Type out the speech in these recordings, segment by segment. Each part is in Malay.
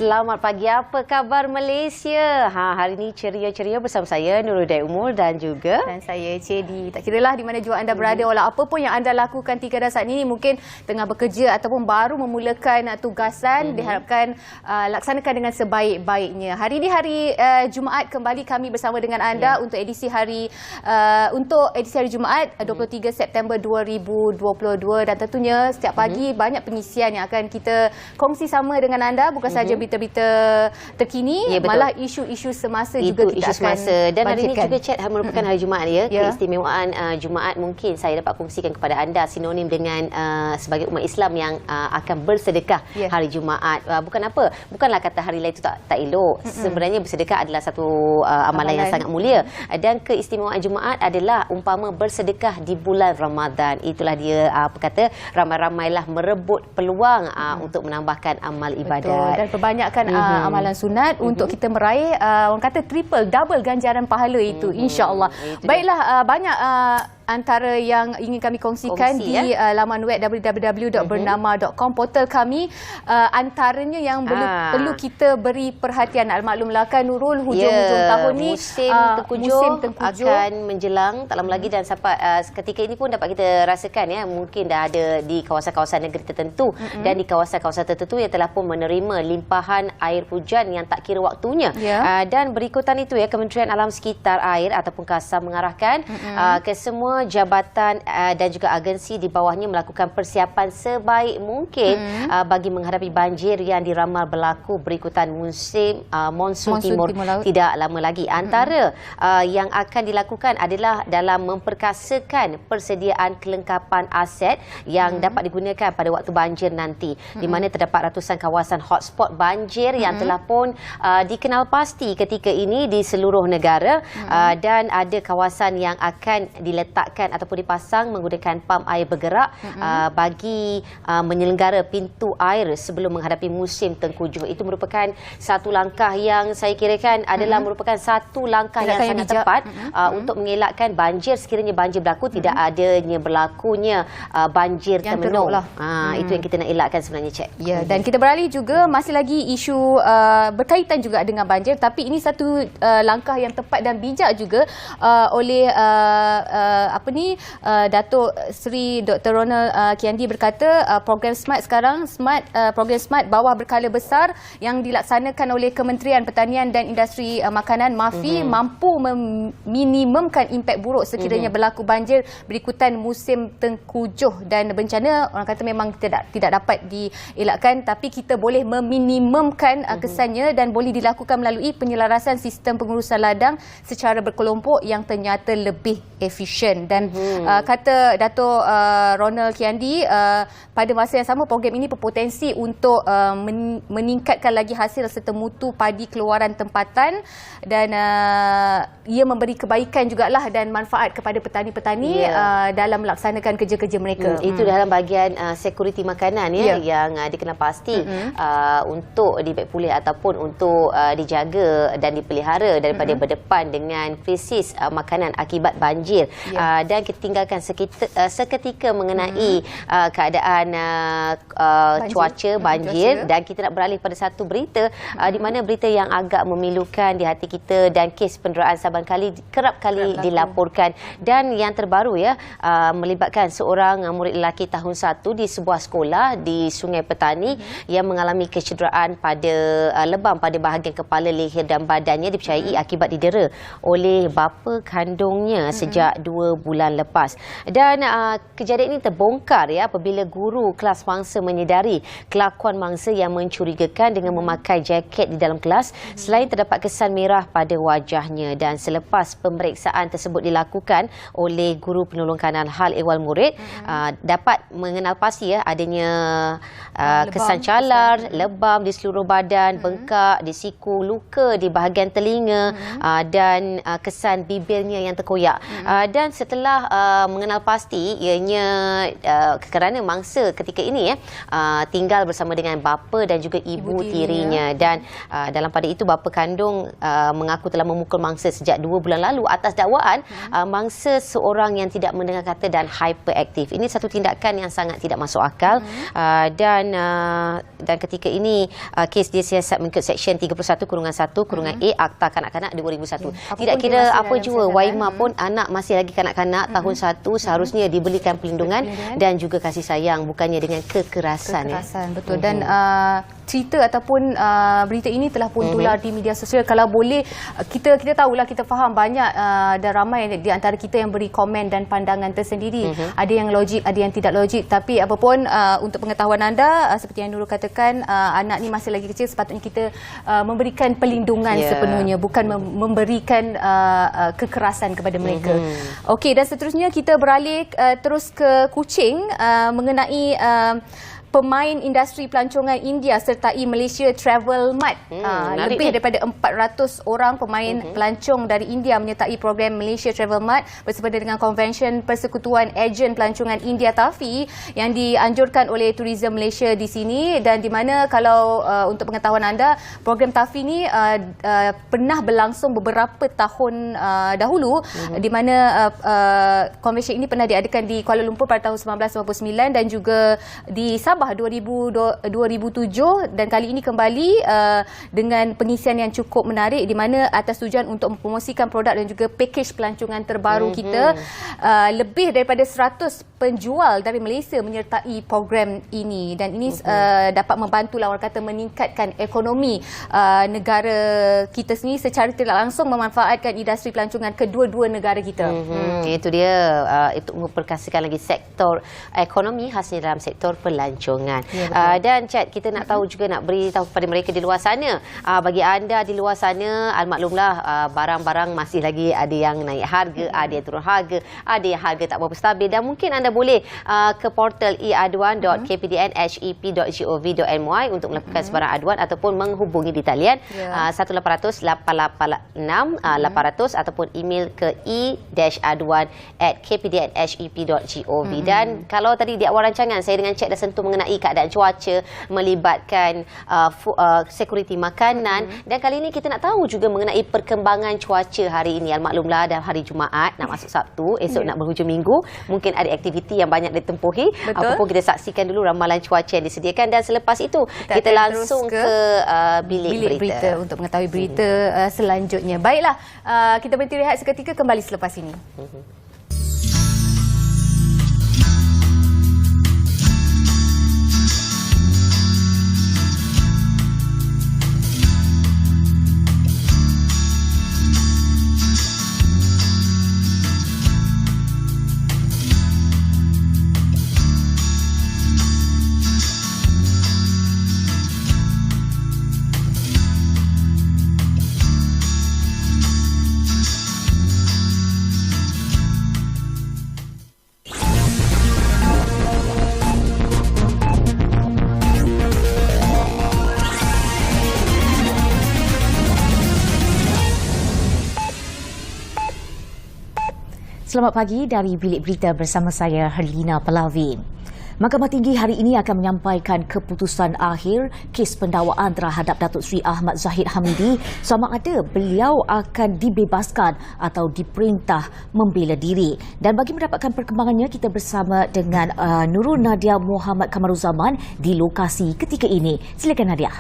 Selamat pagi, apa khabar Malaysia? Hari ini ceria-ceria bersama saya Nurul Umul dan juga saya Cedi. Tak kiralah di mana jua anda berada, walau apa pun yang anda lakukan ketika saat ini, mungkin tengah bekerja ataupun baru memulakan tugasan, diharapkan laksanakan dengan sebaik-baiknya. Hari ini hari Jumaat, kembali kami bersama dengan anda untuk edisi hari Jumaat 23 September 2022, dan tentunya setiap pagi banyak pengisian yang akan kita kongsi sama dengan anda, bukan saja berita-berita terkini, malah isu-isu semasa juga kita akan dan hari ini bangkitkan. juga Chat merupakan hari Jumaat ya. Keistimewaan Jumaat mungkin saya dapat kongsikan kepada anda sinonim dengan sebagai umat Islam yang akan bersedekah hari Jumaat. Bukanlah kata hari lain itu tak elok. Sebenarnya bersedekah adalah satu amalan yang sangat mulia, dan keistimewaan Jumaat adalah umpama bersedekah di bulan Ramadan. Itulah dia ramai-ramailah merebut peluang untuk menambahkan amal ibadat. Dan perbanyakkan amalan sunat untuk kita meraih orang kata double ganjaran pahala itu, insya-Allah. Baiklah, banyak antara yang ingin kami kongsikan di laman web www.bernama.com, portal kami. Antaranya yang perlu kita beri perhatian. Maklumlah kan Nurul, hujung-hujung tahun ni musim tengkujuh akan menjelang tak lama lagi, dan sampai ketika ini pun dapat kita rasakan ya, mungkin dah ada di kawasan-kawasan negeri tertentu dan di kawasan-kawasan tertentu yang telah pun menerima limpahan air hujan yang tak kira waktunya. Dan berikutan itu ya, Kementerian Alam Sekitar Air ataupun KASAM mengarahkan ke semua jabatan dan juga agensi di bawahnya melakukan persiapan sebaik mungkin bagi menghadapi banjir yang diramal berlaku berikutan musim monsun timur tidak lama lagi. Antara yang akan dilakukan adalah dalam memperkasakan persediaan kelengkapan aset yang dapat digunakan pada waktu banjir nanti, di mana terdapat ratusan kawasan hotspot banjir yang telah pun dikenal pasti ketika ini di seluruh negara, dan ada kawasan yang akan diletakkan ataupun dipasang menggunakan pam air bergerak bagi menyelenggara pintu air sebelum menghadapi musim tengkujuh. Itu merupakan satu langkah yang saya kirakan adalah merupakan satu langkah yang sangat tepat untuk mengelakkan banjir. Sekiranya banjir berlaku, tidak adanya berlakunya banjir termenung. Itu yang kita nak elakkan sebenarnya, Cik. Ya, dan kita beralih juga masih lagi isu berkaitan juga dengan banjir, tapi ini satu langkah yang tepat dan bijak juga oleh Datuk Seri Dr. Ronald Kiandi berkata program SMART sekarang, program SMART bawah berkala besar yang dilaksanakan oleh Kementerian Pertanian dan Industri Makanan MAFI mampu meminimumkan impak buruk sekiranya berlaku banjir berikutan musim tengkujuh. Dan bencana orang kata memang tidak dapat dielakkan, tapi kita boleh meminimumkan kesannya, dan boleh dilakukan melalui penyelarasan sistem pengurusan ladang secara berkelompok yang ternyata lebih efisien. Dan kata Dato' Ronald Kiandi, pada masa yang sama program ini berpotensi untuk meningkatkan lagi hasil serta mutu padi keluaran tempatan, dan ia memberi kebaikan jugalah dan manfaat kepada petani-petani dalam melaksanakan kerja-kerja mereka. Itu dalam bahagian sekuriti makanan yang dikenal pasti untuk dibaik pulih ataupun untuk dijaga dan dipelihara daripada berdepan dengan krisis makanan akibat banjir. Dan kita tinggalkan seketika mengenai keadaan cuaca banjir, dan kita nak beralih pada satu berita di mana berita yang agak memilukan di hati kita, dan kes penderaan saban kali kerap kali dilaporkan, dan yang terbaru melibatkan seorang murid lelaki tahun 1 di sebuah sekolah di Sungai Petani yang mengalami kecederaan pada lebam pada bahagian kepala, leher dan badannya, dipercayai akibat didera oleh bapa kandungnya sejak 2 bulan lepas. Dan kejadian ini terbongkar apabila guru kelas mangsa menyedari kelakuan mangsa yang mencurigakan dengan memakai jaket di dalam kelas, selain terdapat kesan merah pada wajahnya. Dan selepas pemeriksaan tersebut dilakukan oleh guru penolong kanan hal ehwal murid, dapat mengenal pasti adanya kesan calar, lebam di seluruh badan, bengkak di siku, luka di bahagian telinga, dan kesan bibirnya yang terkoyak. Dan telah mengenal pasti ianya kerana mangsa ketika ini tinggal bersama dengan bapa dan juga ibu tirinya. Dan dalam pada itu bapa kandung mengaku telah memukul mangsa sejak 2 bulan lalu atas dakwaan mangsa seorang yang tidak mendengar kata dan hyperaktif. Ini satu tindakan yang sangat tidak masuk akal. Dan ketika ini kes disiasat mengikut Seksyen 31-1-A Akta Kanak-Kanak 2001. Tidak kira apa jua, Waimah pun anak masih lagi kanak-kanak tahun 1 seharusnya diberikan perlindungan dan juga kasih sayang, bukannya dengan kekerasan. Betul. Dan cerita ataupun berita ini telah pun tular di media sosial. Kalau boleh, kita tahulah, kita faham banyak dan ramai di antara kita yang beri komen dan pandangan tersendiri. Ada yang logik, ada yang tidak logik. Tapi apapun, untuk pengetahuan anda, seperti yang Nurul katakan, anak ni masih lagi kecil, sepatutnya kita memberikan perlindungan sepenuhnya, bukan memberikan kekerasan kepada mereka. Okey, dan seterusnya kita beralih terus ke Kuching mengenai pemain industri pelancongan India sertai Malaysia Travel Mart. Lebih daripada 400 orang pemain pelancong dari India menyertai program Malaysia Travel Mart bersempena dengan konvensyen Persekutuan Ejen Pelancongan India TAFI yang dianjurkan oleh Tourism Malaysia di sini, dan di mana kalau untuk pengetahuan anda, program TAFI ni pernah berlangsung beberapa tahun dahulu, di mana konvensyen ini pernah diadakan di Kuala Lumpur pada tahun 1999 dan juga di Sabah 2007, dan kali ini kembali dengan pengisian yang cukup menarik, di mana atas tujuan untuk mempromosikan produk dan juga pakej pelancongan terbaru kita. Lebih daripada 100 penjual dari Malaysia menyertai program ini, dan ini dapat membantu, orang kata, meningkatkan ekonomi negara kita sendiri secara tidak langsung, memanfaatkan industri pelancongan kedua-dua negara kita. Itu dia, itu memperkasakan lagi sektor ekonomi khasnya dalam sektor pelancongan. Dan Chat, kita nak tahu juga, nak beritahu kepada mereka di luar sana, bagi anda di luar sana, maklumlah barang-barang masih lagi ada yang naik harga, ada yang turun harga, ada yang harga tak berapa stabil, dan mungkin anda boleh ke portal eaduan.kpdnhep.gov.my untuk melakukan sebarang aduan ataupun menghubungi di talian 1800-886-800 ataupun email ke e-aduan@kpdnhep.gov. Dan kalau tadi di awal rancangan saya dengan Cik dah sentuh mengenai keadaan cuaca, melibatkan security makanan, dan kali ini kita nak tahu juga mengenai perkembangan cuaca hari ini. Maklumlah dah hari Jumaat, nak masuk Sabtu, esok nak berhujung minggu, mungkin ada aktiviti yang banyak ditempuhi. Apapun kita saksikan dulu ramalan cuaca yang disediakan, dan selepas itu kita langsung ke bilik berita untuk mengetahui berita selanjutnya. Baiklah, kita berhenti rehat seketika, kembali selepas ini. Selamat pagi dari Bilik Berita bersama saya, Herlina Pelavi. Mahkamah Tinggi hari ini akan menyampaikan keputusan akhir kes pendakwaan terhadap Datuk Seri Ahmad Zahid Hamidi sama ada beliau akan dibebaskan atau diperintah membela diri. Dan bagi mendapatkan perkembangannya, kita bersama dengan Nurul Nadia Muhammad Kamaruzaman di lokasi ketika ini. Silakan Nadia.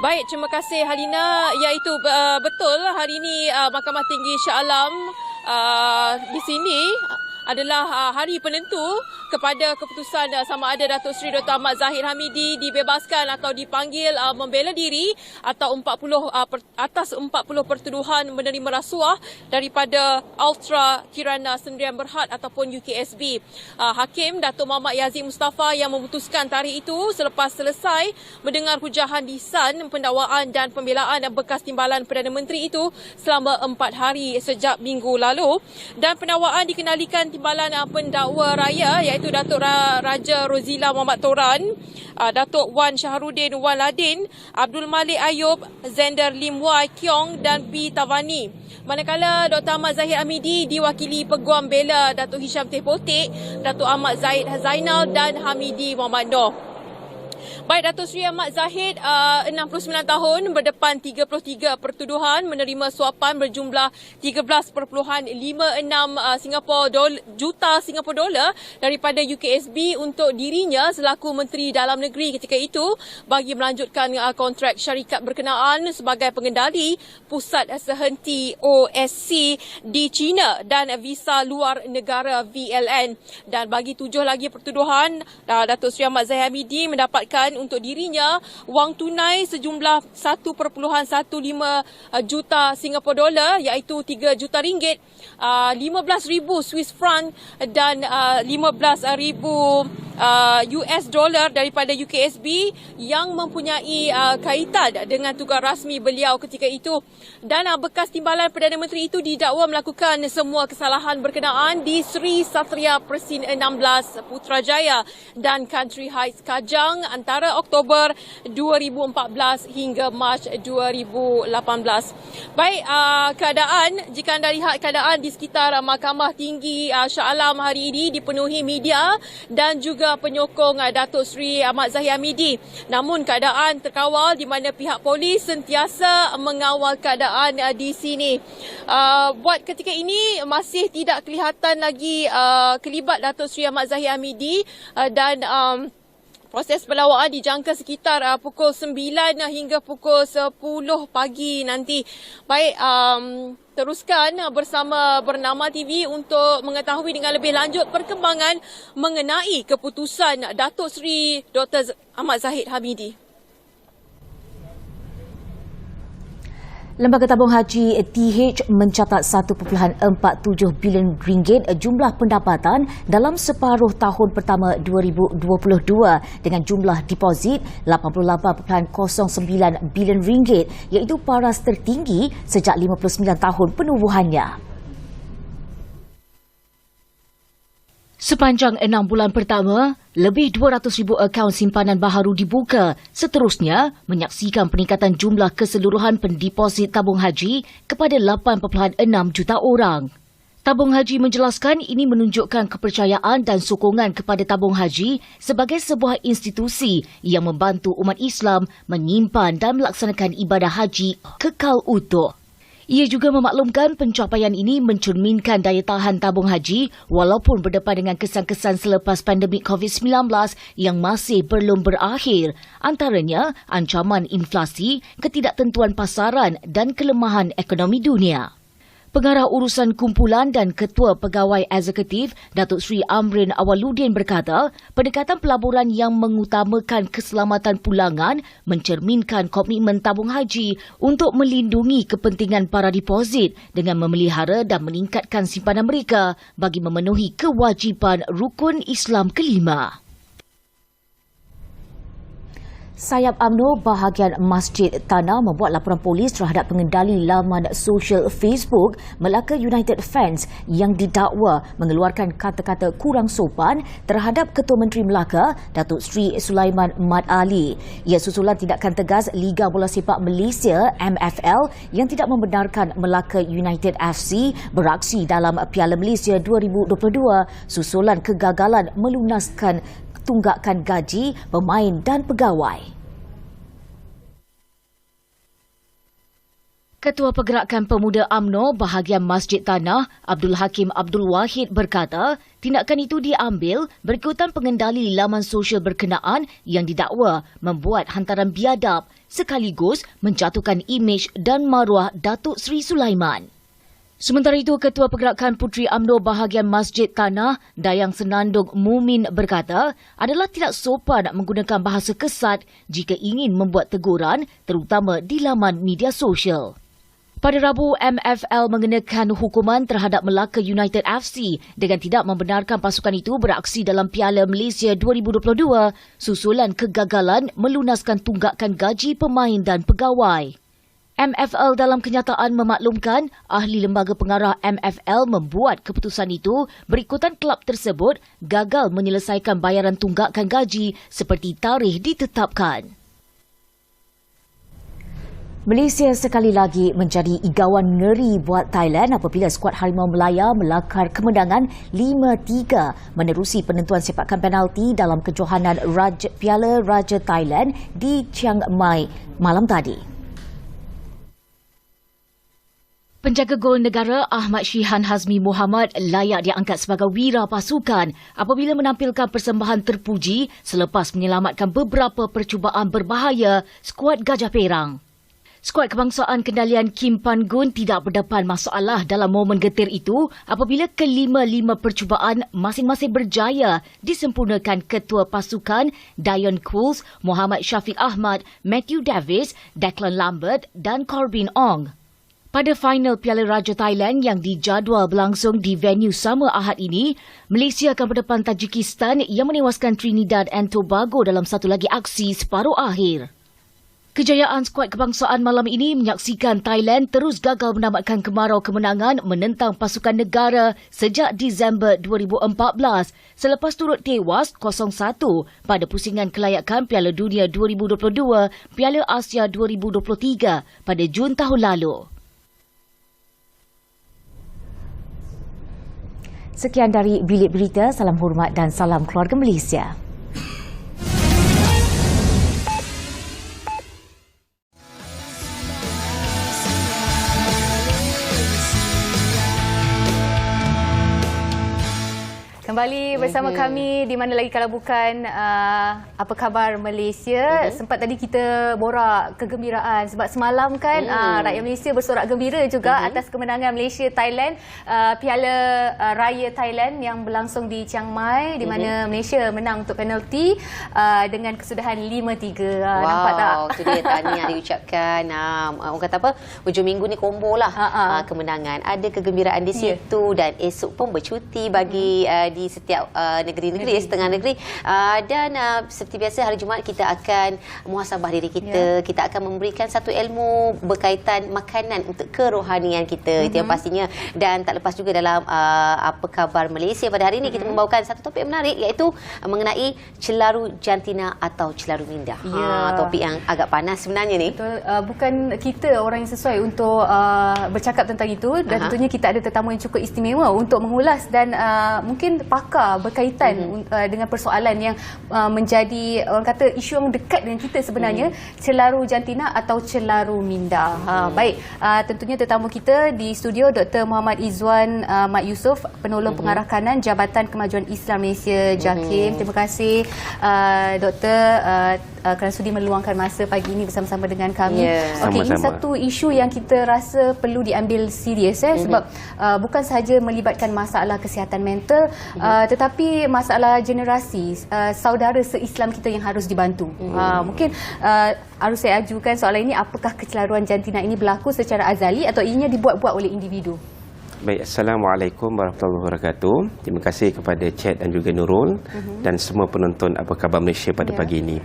Baik, terima kasih Halina. Iaitu betul, hari ini Mahkamah Tinggi Shah Alam di sini adalah hari penentu kepada keputusan sama ada Datuk Seri Dr. Ahmad Zahid Hamidi dibebaskan atau dipanggil membela diri atau atas 40 pertuduhan menerima rasuah daripada Ultra Kirana Sendirian Berhad ataupun UKSB. Hakim Datuk Muhammad Yazid Mustafa yang memutuskan tarikh itu selepas selesai mendengar hujahan lisan pendakwaan dan pembelaan bekas timbalan Perdana Menteri itu selama 4 hari sejak minggu lalu, dan pendakwaan dikenalikan timbalan pendakwa raya iaitu iaitu Datuk Raja Rozila Muhammad Toran, Datuk Wan Syahrudin Wan Ladin, Abdul Malik Ayub, Zender Lim Wai Kiong dan P. Tavani. Manakala Dr. Ahmad Zahid Hamidi diwakili Peguam Bela Datuk Hisham Tepotik, Datuk Ahmad Zaid Zainal dan Hamidi Muhammad Noor. Baik, Datuk Seri Ahmad Zahid, 69 tahun, berdepan 33 pertuduhan menerima suapan berjumlah 13.56 juta Singapura dolar daripada UKSB untuk dirinya selaku Menteri Dalam Negeri ketika itu bagi melanjutkan kontrak syarikat berkenaan sebagai pengendali Pusat Sehenti OSC di China dan visa luar negara VLN. Dan bagi 7 lagi pertuduhan, Datuk Seri Ahmad Zahid Hamidi mendapatkan untuk dirinya wang tunai sejumlah 1.15 juta Singapura dolar iaitu 3 juta ringgit, 15,000 Swiss franc dan 15,000 US dollar daripada UKSB yang mempunyai kaitan dengan tugas rasmi beliau ketika itu. Dan bekas timbalan Perdana Menteri itu didakwa melakukan semua kesalahan berkenaan di Sri Satria Persin 16 Putrajaya dan Country Heights Kajang antara Oktober 2014 hingga Mac 2018. Baik, jika anda lihat keadaan di sekitar Mahkamah Tinggi Shah Alam hari ini dipenuhi media dan juga penyokong Datuk Seri Ahmad Zahid Hamidi. Namun keadaan terkawal di mana pihak polis sentiasa mengawal keadaan di sini. Buat ketika ini masih tidak kelihatan lagi kelibat Datuk Seri Ahmad Zahid Hamidi dan proses pelawaan dijangka sekitar pukul 9 hingga pukul 10 pagi nanti. Baik, teruskan bersama Bernama TV untuk mengetahui dengan lebih lanjut perkembangan mengenai keputusan Datuk Seri Dr. Ahmad Zahid Hamidi. Lembaga Tabung Haji TH mencatat 1.47 bilion ringgit jumlah pendapatan dalam separuh tahun pertama 2022 dengan jumlah deposit 88.09 bilion ringgit iaitu paras tertinggi sejak 59 tahun penubuhannya. Sepanjang 6 bulan pertama, lebih 200,000 akaun simpanan baharu dibuka. Seterusnya, menyaksikan peningkatan jumlah keseluruhan pendeposit tabung haji kepada 8.6 juta orang. Tabung Haji menjelaskan ini menunjukkan kepercayaan dan sokongan kepada tabung haji sebagai sebuah institusi yang membantu umat Islam menyimpan dan melaksanakan ibadah haji kekal utuh. Ia juga memaklumkan pencapaian ini mencerminkan daya tahan tabung haji walaupun berdepan dengan kesan-kesan selepas pandemik COVID-19 yang masih belum berakhir, antaranya ancaman inflasi, ketidaktentuan pasaran dan kelemahan ekonomi dunia. Pengarah Urusan Kumpulan dan Ketua Pegawai Eksekutif Datuk Seri Amrin Awaludin berkata, pendekatan pelaburan yang mengutamakan keselamatan pulangan mencerminkan komitmen tabung haji untuk melindungi kepentingan para deposit dengan memelihara dan meningkatkan simpanan mereka bagi memenuhi kewajipan rukun Islam kelima. Sayap UMNO bahagian Masjid Tanah membuat laporan polis terhadap pengendali laman sosial Facebook Melaka United Fans yang didakwa mengeluarkan kata-kata kurang sopan terhadap Ketua Menteri Melaka, Datuk Seri Sulaiman Mat Ali. Ia susulan tindakan tegas Liga Bola Sepak Malaysia MFL yang tidak membenarkan Melaka United FC beraksi dalam Piala Malaysia 2022 susulan kegagalan melunaskan tunggakan gaji pemain dan pegawai. Ketua Pergerakan Pemuda UMNO bahagian Masjid Tanah, Abdul Hakim Abdul Wahid berkata, tindakan itu diambil berikutan pengendali laman sosial berkenaan yang didakwa membuat hantaran biadab sekaligus menjatuhkan imej dan maruah Datuk Seri Sulaiman. Sementara itu, Ketua Pergerakan Puteri UMNO bahagian Masjid Tanah, Dayang Senandung Mumin berkata, adalah tidak sopan menggunakan bahasa kesat jika ingin membuat teguran terutama di laman media sosial. Pada Rabu, MFL mengenakan hukuman terhadap Melaka United FC dengan tidak membenarkan pasukan itu beraksi dalam Piala Malaysia 2022 susulan kegagalan melunaskan tunggakan gaji pemain dan pegawai. MFL dalam kenyataan memaklumkan ahli lembaga pengarah MFL membuat keputusan itu berikutan kelab tersebut gagal menyelesaikan bayaran tunggakan gaji seperti tarikh ditetapkan. Malaysia sekali lagi menjadi igawan ngeri buat Thailand apabila skuad Harimau Melaya melakar kemenangan 5-3 menerusi penentuan sepakan penalti dalam kejohanan Piala Raja Thailand di Chiang Mai malam tadi. Penjaga gol negara Ahmad Shihan Hazmi Muhammad layak diangkat sebagai wira pasukan apabila menampilkan persembahan terpuji selepas menyelamatkan beberapa percubaan berbahaya skuad Gajah Perang. Skuad kebangsaan kendalian Kim Pan Gun tidak berdepan masalah dalam momen getir itu apabila kelima-lima percubaan masing-masing berjaya disempurnakan ketua pasukan Dion Cools, Muhammad Syafiq Ahmad, Matthew Davis, Declan Lambert dan Corbin Ong. Pada final Piala Raja Thailand yang dijadual berlangsung di venue sama Ahad ini, Malaysia akan berdepan Tajikistan yang menewaskan Trinidad and Tobago dalam satu lagi aksi separuh akhir. Kejayaan skuad kebangsaan malam ini menyaksikan Thailand terus gagal menamatkan kemarau kemenangan menentang pasukan negara sejak Disember 2014 selepas turut tewas 0-1 pada pusingan kelayakan Piala Dunia 2022, Piala Asia 2023 pada Jun tahun lalu. Sekian dari Bilik Berita, salam hormat dan salam keluarga Malaysia. Kembali bersama kami di mana lagi kalau bukan Apa Khabar Malaysia. Sempat tadi kita borak kegembiraan sebab semalam kan rakyat Malaysia bersorak gembira juga atas kemenangan Malaysia Thailand Piala Raya Thailand yang berlangsung di Chiang Mai di mana Malaysia menang untuk penalti dengan kesudahan 5-3. Nampak tak? Itu dia tahniah diucapkan. Orang kata apa? Hujung minggu ni kombo lah kemenangan. Ada kegembiraan di situ dan esok pun bercuti bagi di setiap negeri-negeri, setengah negeri. Dan seperti biasa hari Jumaat kita akan muhasabah diri kita. Kita akan memberikan satu ilmu berkaitan makanan untuk kerohanian kita. Itu yang pastinya. Dan tak lepas juga dalam Apa Khabar Malaysia pada hari ini kita membawakan satu topik menarik iaitu mengenai celaru jantina atau celaru minda. Topik yang agak panas sebenarnya ni. Betul. Bukan kita orang yang sesuai untuk bercakap tentang itu dan tentunya kita ada tetamu yang cukup istimewa untuk mengulas dan mungkin pakar berkaitan dengan persoalan yang menjadi orang kata isu yang dekat dengan kita sebenarnya, celaru jantina atau celaru minda. Baik, tentunya tetamu kita di studio Dr. Muhammad Izzuan Mat Yusof, penolong pengarah kanan Jabatan Kemajuan Islam Malaysia JAKIM. Terima kasih Doktor kerana sudi meluangkan masa pagi ini bersama-sama dengan kami. Okey, ini satu isu yang kita rasa perlu diambil serius sebab bukan sahaja melibatkan masalah kesihatan mental tetapi masalah generasi saudara se-Islam kita yang harus dibantu. Mungkin harus saya ajukan soalan ini, apakah kecelaruan jantina ini berlaku secara azali atau ianya dibuat-buat oleh individu? Baik, Assalamualaikum warahmatullahi wabarakatuh. Terima kasih kepada Chat dan juga Nurul dan semua penonton Apa Khabar Malaysia pada pagi ini.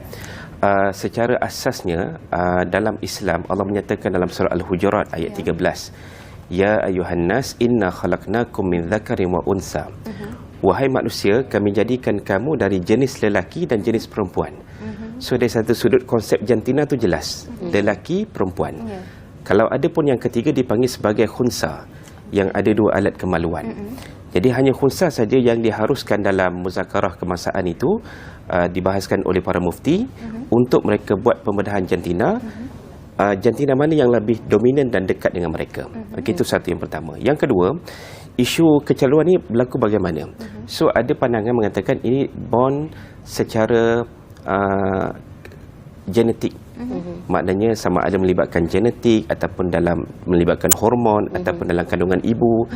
Secara asasnya dalam Islam Allah menyatakan dalam surah Al-Hujurat ayat 13, Ya ayuhan nas inna khalaqnakum min dzakarin wa unsa. Wahai manusia, kami jadikan kamu dari jenis lelaki dan jenis perempuan. So dari satu sudut konsep jantina tu jelas, lelaki, perempuan. Kalau ada pun yang ketiga dipanggil sebagai khunsa, yang ada dua alat kemaluan. Jadi hanya khunsa saja yang diharuskan dalam muzakarah kemasaan itu dibahaskan oleh para mufti untuk mereka buat pembedahan jantina. Jantina mana yang lebih dominan dan dekat dengan mereka. Itu satu yang pertama. Yang kedua, isu kecelaruan ini berlaku bagaimana? So ada pandangan mengatakan ini born secara genetik. Maknanya sama ada melibatkan genetik ataupun dalam melibatkan hormon ataupun dalam kandungan ibu.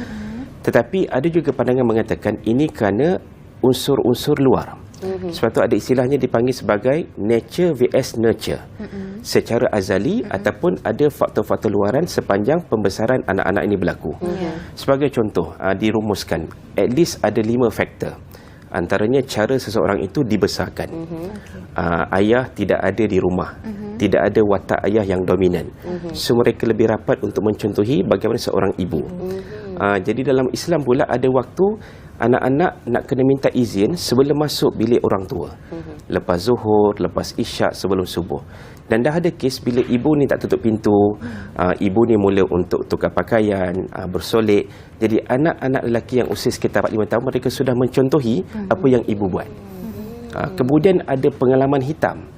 Tetapi ada juga pandangan mengatakan ini kerana unsur-unsur luar. Sebab tu ada istilahnya dipanggil sebagai nature vs nurture. Secara azali ataupun ada faktor-faktor luaran sepanjang pembesaran anak-anak ini berlaku. Sebagai contoh, dirumuskan at least ada 5 faktor Antaranya cara seseorang itu dibesarkan. Ayah tidak ada di rumah. Tidak ada watak ayah yang dominan. So mereka lebih rapat untuk mencontohi bagaimana seorang ibu. Jadi dalam Islam pula ada waktu anak-anak nak kena minta izin sebelum masuk bilik orang tua. Lepas zuhur, lepas isyak, sebelum subuh. Dan dah ada kes bila ibu ni tak tutup pintu, ibu ni mula untuk tukar pakaian, bersolek. Jadi anak-anak lelaki yang usia sekitar 4-5 tahun, mereka sudah mencontohi apa yang ibu buat. Kemudian ada pengalaman hitam.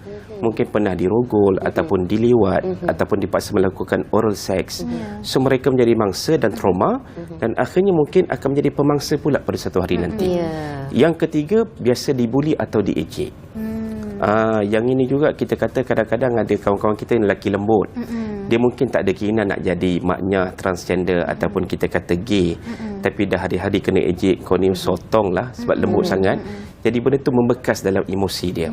Mungkin pernah dirogol ataupun diliwat ataupun dipaksa melakukan oral sex. So mereka menjadi mangsa dan trauma dan akhirnya mungkin akan menjadi pemangsa pula pada satu hari nanti. Yang ketiga, biasa dibuli atau diejek. Yang ini juga kita kata kadang-kadang ada kawan-kawan kita yang lelaki lembut. Dia mungkin tak ada keinginan nak jadi maknya transgender ataupun kita kata gay. Tapi dah hari-hari kena ejek, kau ni sotong lah sebab lembut sangat. Jadi benda tu membekas dalam emosi dia.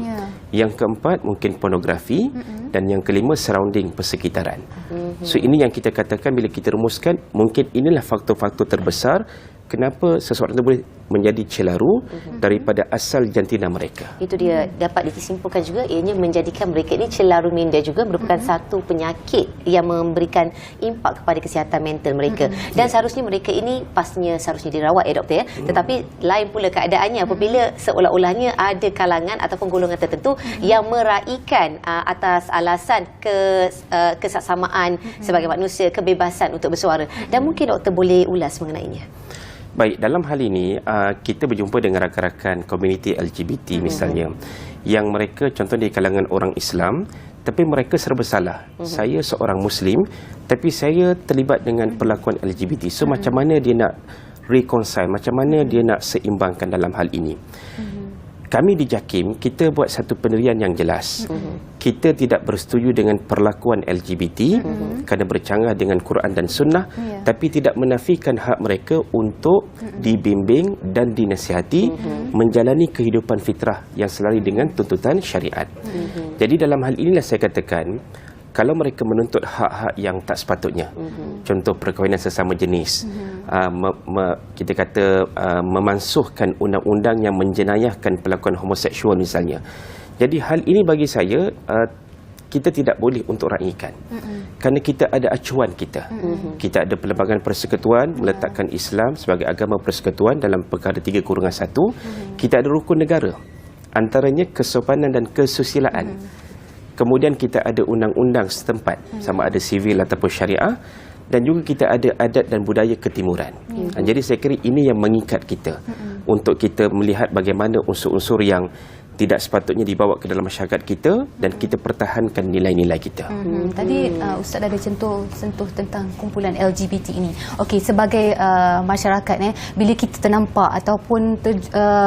Yang keempat mungkin pornografi dan yang kelima surrounding persekitaran. So ini yang kita katakan bila kita rumuskan, mungkin inilah faktor-faktor terbesar kenapa seseorang itu boleh menjadi celaru daripada asal jantina mereka. Itu dia dapat disimpulkan juga, ianya menjadikan mereka ini celaru minda juga merupakan satu penyakit yang memberikan impak kepada kesihatan mental mereka. Dan seharusnya mereka ini pastinya seharusnya dirawat doktor ya. Tetapi lain pula keadaannya apabila seolah-olahnya ada kalangan ataupun golongan tertentu yang meraihkan atas alasan kesesamaan sebagai manusia, kebebasan untuk bersuara. Dan mungkin doktor boleh ulas mengenainya. Baik, dalam hal ini kita berjumpa dengan rakan-rakan komuniti LGBT misalnya yang mereka contoh di kalangan orang Islam tapi mereka serba salah. Saya seorang Muslim tapi saya terlibat dengan perlakuan LGBT. So macam mana dia nak reconcile, macam mana dia nak seimbangkan dalam hal ini? Kami di JAKIM, kita buat satu pendirian yang jelas. Kita tidak bersetuju dengan perlakuan LGBT kerana bercanggah dengan Quran dan Sunnah, tapi tidak menafikan hak mereka untuk dibimbing dan dinasihati menjalani kehidupan fitrah yang selari dengan tuntutan syariat. Jadi dalam hal inilah saya katakan, kalau mereka menuntut hak-hak yang tak sepatutnya, contoh perkahwinan sesama jenis, kita kata memansuhkan undang-undang yang menjenayahkan perlakuan homoseksual misalnya. Jadi hal ini bagi saya kita tidak boleh untuk raikan. Kerana kita ada acuan kita. Kita ada Perlembagaan Persekutuan meletakkan Islam sebagai agama persekutuan dalam perkara 3/1. Kita ada rukun negara, antaranya kesopanan dan kesusilaan. Kemudian kita ada undang-undang setempat, sama ada sivil ataupun syariah, dan juga kita ada adat dan budaya ketimuran. Jadi saya kira ini yang mengikat kita untuk kita melihat bagaimana unsur-unsur yang tidak sepatutnya dibawa ke dalam masyarakat kita dan kita pertahankan nilai-nilai kita. Tadi Ustaz ada sentuh tentang kumpulan LGBT ini. Okey, sebagai masyarakat bila kita ternampak ataupun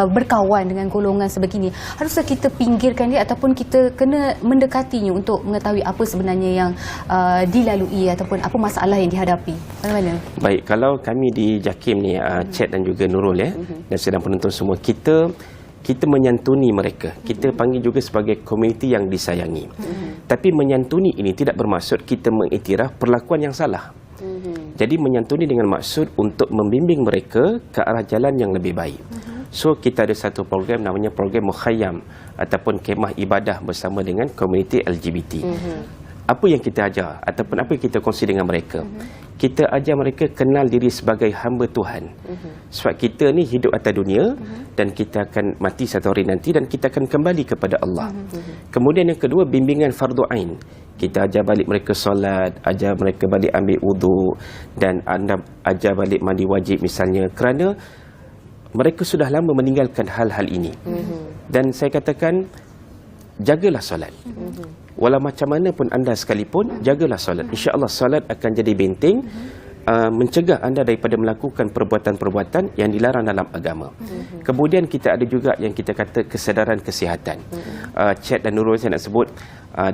berkawan dengan golongan sebegini, haruslah kita pinggirkan dia ataupun kita kena mendekatinya untuk mengetahui apa sebenarnya yang dilalui ataupun apa masalah yang dihadapi. Bagaimana? Baik, kalau kami di JAKIM ni, Chat dan juga Nurul dan sedang penonton semua, kita menyantuni mereka. Kita panggil juga sebagai komuniti yang disayangi. Tapi menyantuni ini tidak bermaksud kita mengiktiraf perlakuan yang salah. Jadi menyantuni dengan maksud untuk membimbing mereka ke arah jalan yang lebih baik. So kita ada satu program namanya program Mukhayyam ataupun kemah ibadah bersama dengan komuniti LGBT. Apa yang kita ajar ataupun apa yang kita kongsi dengan mereka? Kita ajar mereka kenal diri sebagai hamba Tuhan. Sebab kita ni hidup atas dunia dan kita akan mati satu hari nanti dan kita akan kembali kepada Allah. Kemudian yang kedua, bimbingan fardu ain. Kita ajar balik mereka solat, ajar mereka balik ambil wudu dan anda ajar balik mandi wajib misalnya, kerana mereka sudah lama meninggalkan hal-hal ini. Dan saya katakan, jagalah solat. Walau macam mana pun anda sekalipun, jagalah solat. InsyaAllah solat akan jadi benteng mencegah anda daripada melakukan perbuatan-perbuatan yang dilarang dalam agama. Kemudian kita ada juga yang kita kata kesedaran kesihatan. Chat dan Nurul saya nak sebut,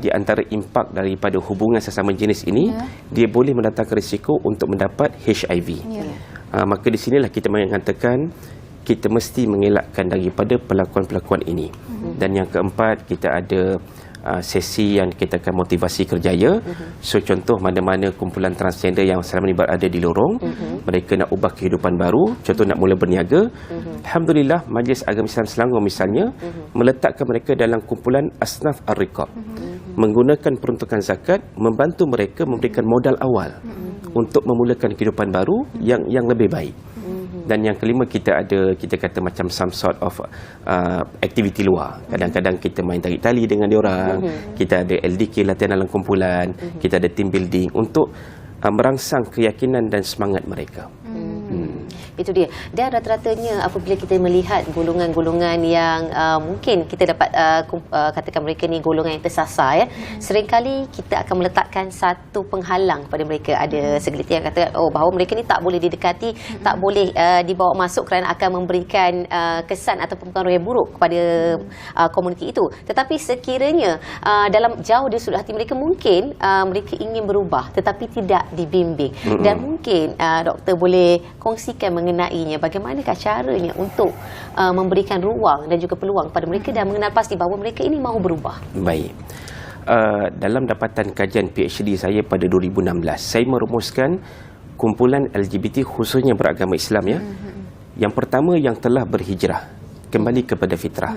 di antara impak daripada hubungan sesama jenis ini, dia boleh mendatangkan risiko untuk mendapat HIV. Maka di sinilah kita mengatakan kita mesti mengelakkan daripada perlakuan-perlakuan ini. Dan yang keempat, kita ada sesi yang kita akan motivasi kerjaya. So contoh mana-mana kumpulan transgender yang selama ini berada di lorong, mereka nak ubah kehidupan baru, contoh nak mula berniaga. Alhamdulillah Majlis Agama Islam Selangor misalnya meletakkan mereka dalam kumpulan Asnaf Ar-Riqab, menggunakan peruntukan zakat membantu mereka memberikan modal awal untuk memulakan kehidupan baru yang lebih baik. Dan yang kelima, kita kata macam some sort of aktiviti luar. Kadang-kadang kita main tarik tali dengan diorang, kita ada LDK, latihan dalam kumpulan, kita ada team building untuk merangsang keyakinan dan semangat mereka. Itu dia. Dan rata-ratanya apabila kita melihat golongan-golongan yang mungkin kita dapat katakan mereka ni golongan yang tersasar, seringkali kita akan meletakkan satu penghalang pada mereka. Ada segelintir yang kata bahawa mereka ni tak boleh didekati, tak boleh dibawa masuk kerana akan memberikan kesan atau pengaruh yang buruk kepada komuniti itu. Tetapi sekiranya dalam jauh di sudut hati mereka, mungkin mereka ingin berubah tetapi tidak dibimbing. Dan mungkin doktor boleh kongsikan mengenainya, bagaimanakah caranya untuk memberikan ruang dan juga peluang pada mereka dan mengenal pasti bahawa mereka ini mahu berubah. Baik. Dalam dapatan kajian PhD saya pada 2016, saya merumuskan kumpulan LGBT khususnya beragama Islam ya. Yang pertama yang telah berhijrah kembali kepada fitrah.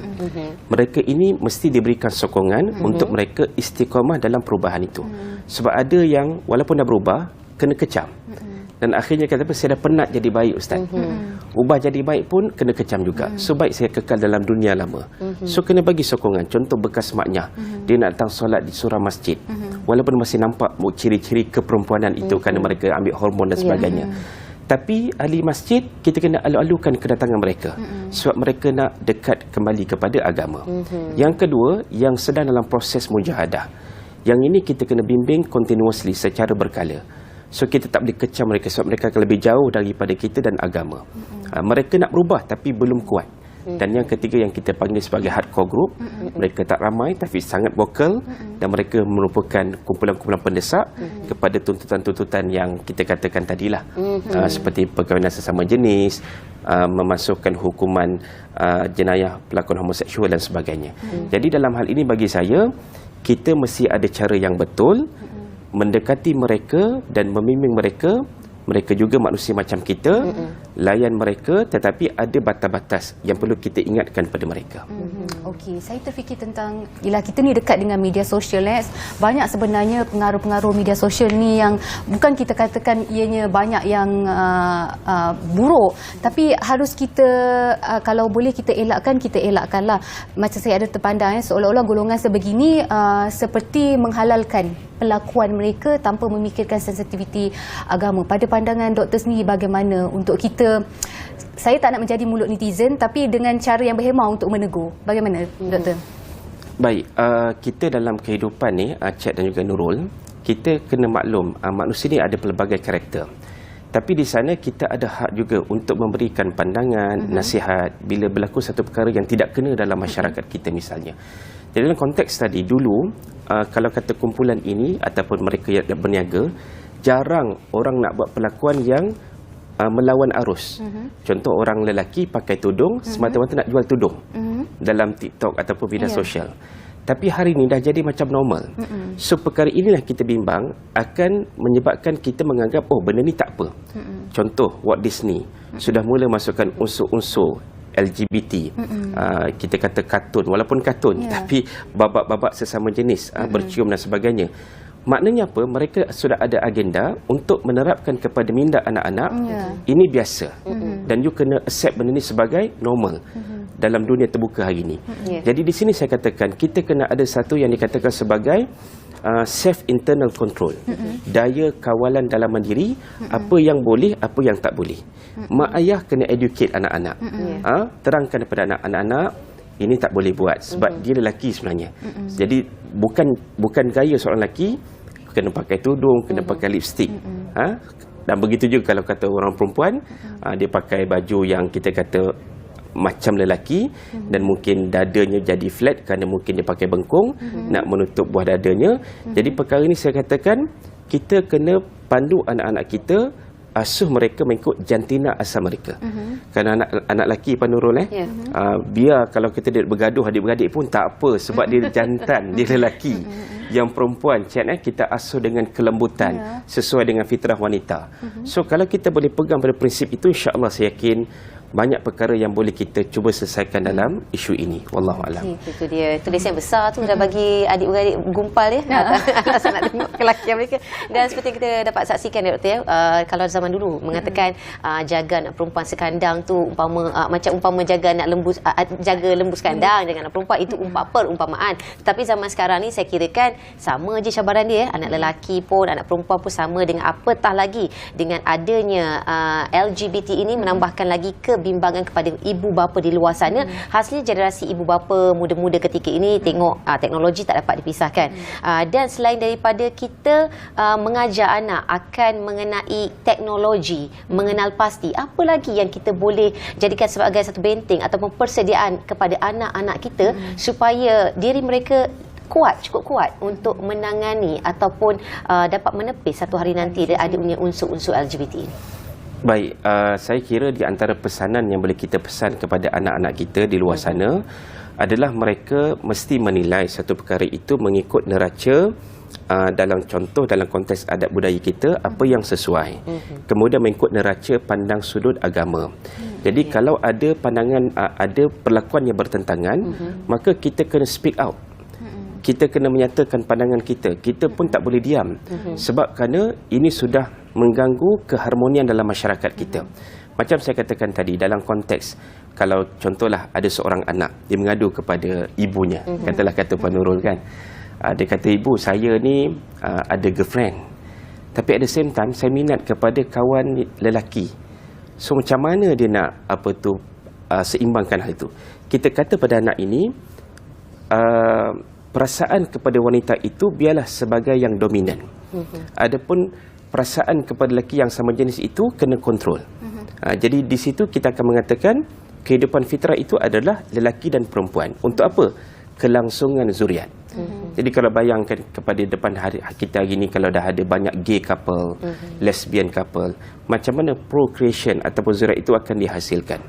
Mereka ini mesti diberikan sokongan untuk mereka istiqamah dalam perubahan itu. Sebab ada yang walaupun dah berubah kena kecam. Dan akhirnya kata apa, saya dah penat jadi baik Ustaz. Ubah jadi baik pun kena kecam juga. So baik saya kekal dalam dunia lama. So kena bagi sokongan. Contoh bekas maknya, dia nak datang solat di surau masjid, walaupun masih nampak ciri-ciri keperempuanan itu kerana mereka ambil hormon dan sebagainya. Tapi ahli masjid, kita kena alu-alukan kedatangan mereka sebab mereka nak dekat kembali kepada agama. Yang kedua, yang sedang dalam proses mujahadah, yang ini kita kena bimbing continuously secara berkala. So kita tak boleh kecam mereka sebab mereka akan lebih jauh daripada kita dan agama. Mereka nak berubah tapi belum kuat. Dan yang ketiga yang kita panggil sebagai hardcore group, mereka tak ramai tapi sangat vokal, dan mereka merupakan kumpulan-kumpulan pendesak kepada tuntutan-tuntutan yang kita katakan tadilah, seperti perkahwinan sesama jenis, memasukkan hukuman jenayah pelakon homoseksual dan sebagainya. Jadi dalam hal ini bagi saya, kita mesti ada cara yang betul mendekati mereka dan membimbing mereka. Mereka juga manusia macam kita, layan mereka, tetapi ada batas-batas yang perlu kita ingatkan pada mereka. Okey, saya terfikir tentang, yelah kita ni dekat dengan media sosial, banyak sebenarnya pengaruh-pengaruh media sosial ni yang bukan kita katakan ianya banyak yang buruk, tapi harus kita kalau boleh kita elakkanlah. Macam saya ada terpandang seolah-olah golongan sebegini seperti menghalalkan pelakuan mereka tanpa memikirkan sensitiviti agama. Pada pandangan doktor sendiri, bagaimana untuk kita, saya tak nak menjadi mulut netizen, tapi dengan cara yang berhemah untuk menegur. Bagaimana doktor? Baik, kita dalam kehidupan ni, Cik dan juga Nurul, kita kena maklum manusia ni ada pelbagai karakter. Tapi di sana kita ada hak juga untuk memberikan pandangan, nasihat bila berlaku satu perkara yang tidak kena dalam masyarakat kita misalnya. Jadi dalam konteks tadi dulu, kalau kata kumpulan ini ataupun mereka yang berniaga, jarang orang nak buat perlakuan yang melawan arus. Contoh orang lelaki pakai tudung semata-mata nak jual tudung dalam TikTok ataupun media sosial. Tapi hari ini dah jadi macam normal. So perkara inilah kita bimbang akan menyebabkan kita menganggap benda ni tak apa. Contoh Walt Disney sudah mula masukkan unsur-unsur LGBT, kita kata kartun, walaupun kartun tapi babak-babak sesama jenis, bercium dan sebagainya. Maknanya apa? Mereka sudah ada agenda untuk menerapkan kepada minda anak-anak ini biasa, dan you kena accept benda ni sebagai normal dalam dunia terbuka hari ini. Jadi di sini saya katakan kita kena ada satu yang dikatakan sebagai self internal control, daya kawalan dalam diri, apa yang boleh, apa yang tak boleh. Mak ayah kena educate anak-anak, terangkan kepada anak-anak ini tak boleh buat sebab dia lelaki sebenarnya. Jadi bukan gaya seorang lelaki kena pakai tudung, kena pakai lipstick. Dan begitu juga kalau kata orang perempuan, dia pakai baju yang kita kata macam lelaki, dan mungkin dadanya jadi flat kerana mungkin dia pakai bengkung nak menutup buah dadanya. Jadi perkara ini saya katakan kita kena pandu anak-anak kita asuh mereka mengikut jantina asal mereka. Kerana anak lelaki Pak Nurul biar kalau kita bergaduh adik-beradik pun tak apa sebab dia jantan, dia lelaki. Yang perempuan kita asuh dengan kelembutan sesuai dengan fitrah wanita. So kalau kita boleh pegang pada prinsip itu, insya-Allah saya yakin banyak perkara yang boleh kita cuba selesaikan dalam isu ini. Wallahu alam. Itu dia tulis yang besar tu dah bagi adik-beradik gumpal ya. Asal nak tengok kelakian mereka. Dan seperti kita dapat saksikan ya Doktor kalau zaman dulu mengatakan jaga anak perempuan sekandang tu macam jaga anak lembu jaga lembu sekandang dengan anak perempuan itu perumpamaan. Tetapi zaman sekarang ni saya kirakan sama je cabaran dia anak lelaki pun anak perempuan pun sama dengan apatah lagi dengan adanya LGBT ini menambahkan lagi kebimbangan kepada ibu bapa di luar sana. Hasilnya generasi ibu bapa muda-muda ketika ini tengok teknologi tak dapat dipisahkan. Dan selain daripada kita mengajar anak akan mengenai teknologi, mengenal pasti, apa lagi yang kita boleh jadikan sebagai satu benteng ataupun persediaan kepada anak-anak kita supaya diri mereka cukup kuat untuk menangani ataupun dapat menepis satu hari nanti ada unsur-unsur LGBT ini. Baik, saya kira di antara pesanan yang boleh kita pesan kepada anak-anak kita di luar sana adalah mereka mesti menilai satu perkara itu mengikut neraca dalam konteks adat budaya kita apa yang sesuai. Kemudian mengikut neraca pandang sudut agama. Jadi kalau ada pandangan, ada perlakuan yang bertentangan, maka kita kena speak out. Kita kena menyatakan pandangan kita. Kita pun tak boleh diam. Sebab kerana ini sudah mengganggu keharmonian dalam masyarakat kita. Macam saya katakan tadi, dalam konteks, kalau contohlah ada seorang anak, dia mengadu kepada ibunya. Kata Pak Nurul kan. Dia kata, ibu, saya ni ada girlfriend. Tapi at the same time, saya minat kepada kawan lelaki. So macam mana dia nak seimbangkan hal itu? Kita kata pada anak ini, perasaan kepada wanita itu biarlah sebagai yang dominan. Adapun perasaan kepada lelaki yang sama jenis itu kena kontrol. Jadi di situ kita akan mengatakan kehidupan fitrah itu adalah lelaki dan perempuan. Untuk apa? Kelangsungan zuriat. Jadi kalau bayangkan kepada depan hari kita hari ini, kalau dah ada banyak gay couple, lesbian couple, macam mana procreation ataupun zuriat itu akan dihasilkan?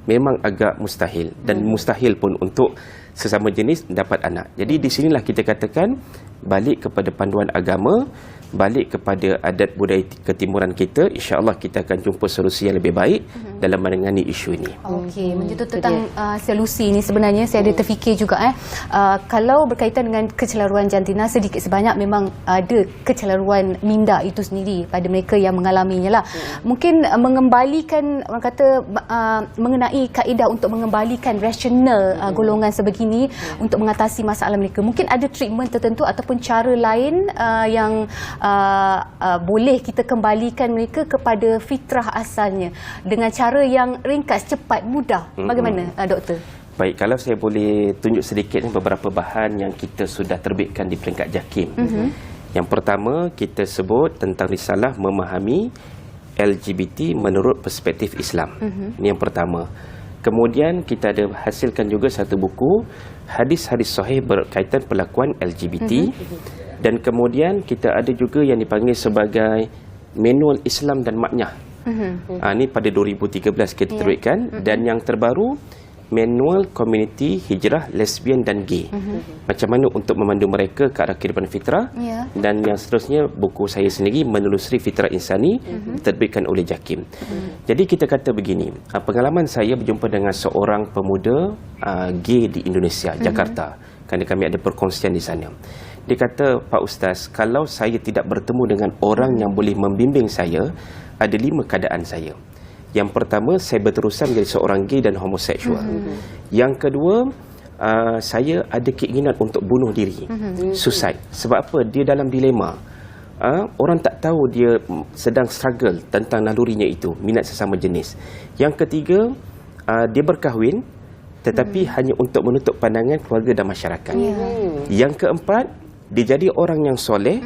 Memang agak mustahil, dan mustahil pun untuk sesama jenis dapat anak. Jadi di sinilah kita katakan balik kepada panduan agama, balik kepada adat budaya ketimuran kita, insya-Allah kita akan jumpa solusi yang lebih baik dalam menangani isu ini. Okey, menyentuh tentang solusi ini sebenarnya saya ada terfikir juga kalau berkaitan dengan kecelaruan jantina, sedikit sebanyak memang ada kecelaruan minda itu sendiri pada mereka yang mengalaminya lah. Mungkin mengembalikan, orang kata mengenai kaedah untuk mengembalikan rasional golongan sebegini untuk mengatasi masalah mereka. Mungkin ada treatment tertentu ataupun cara lain yang boleh kita kembalikan mereka kepada fitrah asalnya dengan cara yang ringkas, cepat, mudah. Bagaimana Doktor? Baik, kalau saya boleh tunjuk sedikit beberapa bahan yang kita sudah terbitkan di peringkat JAKIM. Yang pertama, kita sebut tentang risalah memahami LGBT menurut perspektif Islam. Ini yang pertama. Kemudian kita ada hasilkan juga satu buku hadis-hadis sahih berkaitan perlakuan LGBT. Dan kemudian kita ada juga yang dipanggil sebagai manual Islam dan maknyah. Ini pada 2013 kita terbitkan. Dan yang terbaru, manual community hijrah lesbian dan gay. Macam mana untuk memandu mereka ke arah kehidupan fitrah. Dan yang seterusnya, buku saya sendiri Menelusuri Fitrah Insani, diterbitkan oleh JAKIM. Jadi kita kata begini, pengalaman saya berjumpa dengan seorang pemuda gay di Indonesia, Jakarta. Kerana kami ada perkongsian di sana. Dia kata, Pak Ustaz, kalau saya tidak bertemu dengan orang yang boleh membimbing saya, ada 5 keadaan saya. Yang pertama, saya berterusan menjadi seorang gay dan homoseksual. Yang kedua, saya ada keinginan untuk bunuh diri, suicide. Sebab apa? Dia dalam dilema. Orang tak tahu dia sedang struggle tentang nalurinya itu, minat sesama jenis. Yang ketiga, dia berkahwin tetapi hanya untuk menutup pandangan keluarga dan masyarakat. Yang keempat, dia jadi orang yang soleh.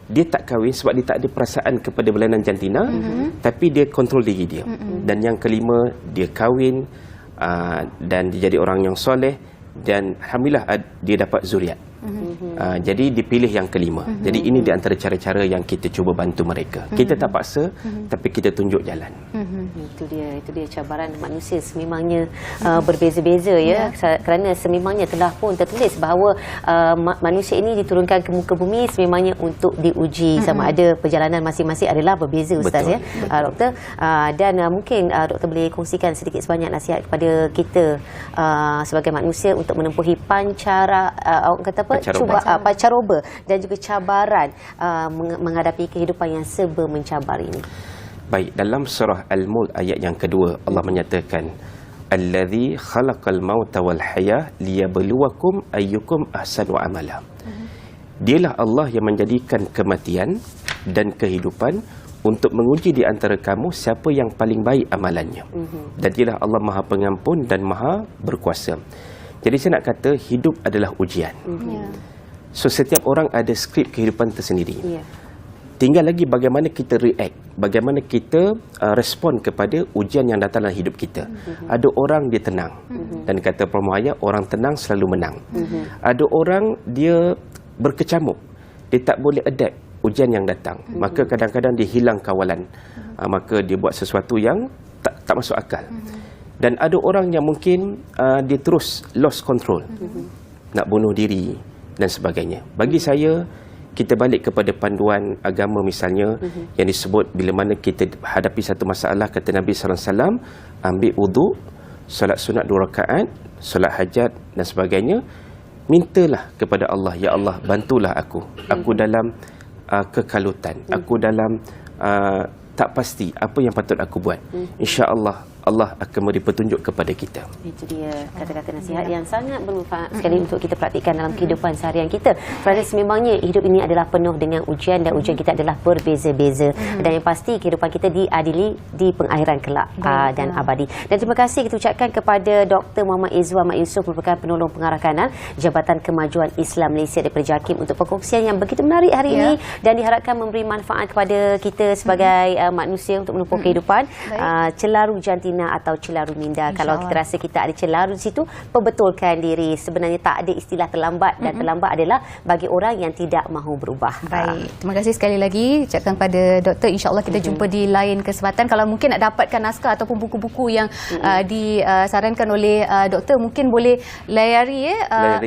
Dia tak kahwin sebab dia tak ada perasaan kepada belanan jantina, tapi dia kontrol diri dia. Dan yang kelima, dia kahwin dan dia jadi orang yang soleh, dan alhamdulillah dia dapat zuriat. Jadi dipilih yang kelima. Jadi ini di antara cara-cara yang kita cuba bantu mereka. Kita tak paksa, tapi kita tunjuk jalan. Itu dia cabaran manusia sememangnya berbeza-beza ya. Kerana sememangnya telah pun tertulis bahawa manusia ini diturunkan ke muka bumi sememangnya untuk diuji, sama ada perjalanan masing-masing adalah berbeza, Ustaz. Betul. Doktor, dan mungkin doktor boleh kongsikan sedikit sebanyak nasihat kepada kita sebagai manusia untuk menempuhi pancaroba dan juga cabaran menghadapi kehidupan yang serba mencabar ini. Baik, dalam surah Al-Mulk ayat yang kedua, Allah menyatakan allazi khalaqal mauta wal hayah liyabluwakum ayyukum ahsanu amala. Dialah Allah yang menjadikan kematian dan kehidupan untuk menguji di antara kamu siapa yang paling baik amalannya. Dan dialah Allah Maha Pengampun dan Maha Berkuasa. Jadi saya nak kata hidup adalah ujian. So setiap orang ada skrip kehidupan tersendiri. Tinggal lagi bagaimana kita react, bagaimana kita respon kepada ujian yang datang dalam hidup kita. Ada orang dia tenang, dan kata Permuhaya, orang tenang selalu menang. Ada orang dia berkecamuk, dia tak boleh adapt ujian yang datang, maka kadang-kadang dia hilang kawalan, maka dia buat sesuatu yang tak masuk akal. Dan ada orang yang mungkin dia terus lost control, nak bunuh diri dan sebagainya. Bagi saya, kita balik kepada panduan agama misalnya yang disebut bila mana kita hadapi satu masalah, kata Nabi SAW, ambil wudu, solat sunat 2 rakaat, solat hajat dan sebagainya, mintalah kepada Allah, ya Allah bantulah aku dalam kekalutan, aku dalam tak pasti apa yang patut aku buat. InsyaAllah Allah akan memberi petunjuk kepada kita. Itu dia kata-kata nasihat yang sangat bermanfaat sekali untuk kita praktikkan dalam kehidupan seharian kita. Kerana sememangnya hidup ini adalah penuh dengan ujian, dan ujian kita adalah berbeza-beza. Dan yang pasti kehidupan kita diadili di pengakhiran kelak dan abadi. Dan terima kasih kita ucapkan kepada Dr. Muhammad Izzuan Mat Yusof, merupakan penolong pengarah kanan Jabatan Kemajuan Islam Malaysia daripada JAKIM, untuk perkongsian yang begitu menarik hari ini, dan diharapkan memberi manfaat kepada kita sebagai manusia untuk menempuh kehidupan. Celaru jantina atau celaru minda. Kalau kita rasa kita ada celaru di situ, perbetulkan diri. Sebenarnya tak ada istilah terlambat, dan terlambat adalah bagi orang yang tidak mahu berubah. Baik, terima kasih sekali lagi ucapkan kepada doktor. InsyaAllah kita jumpa di lain kesempatan. Kalau mungkin nak dapatkan naskah ataupun buku-buku yang disarankan oleh doktor, mungkin boleh layari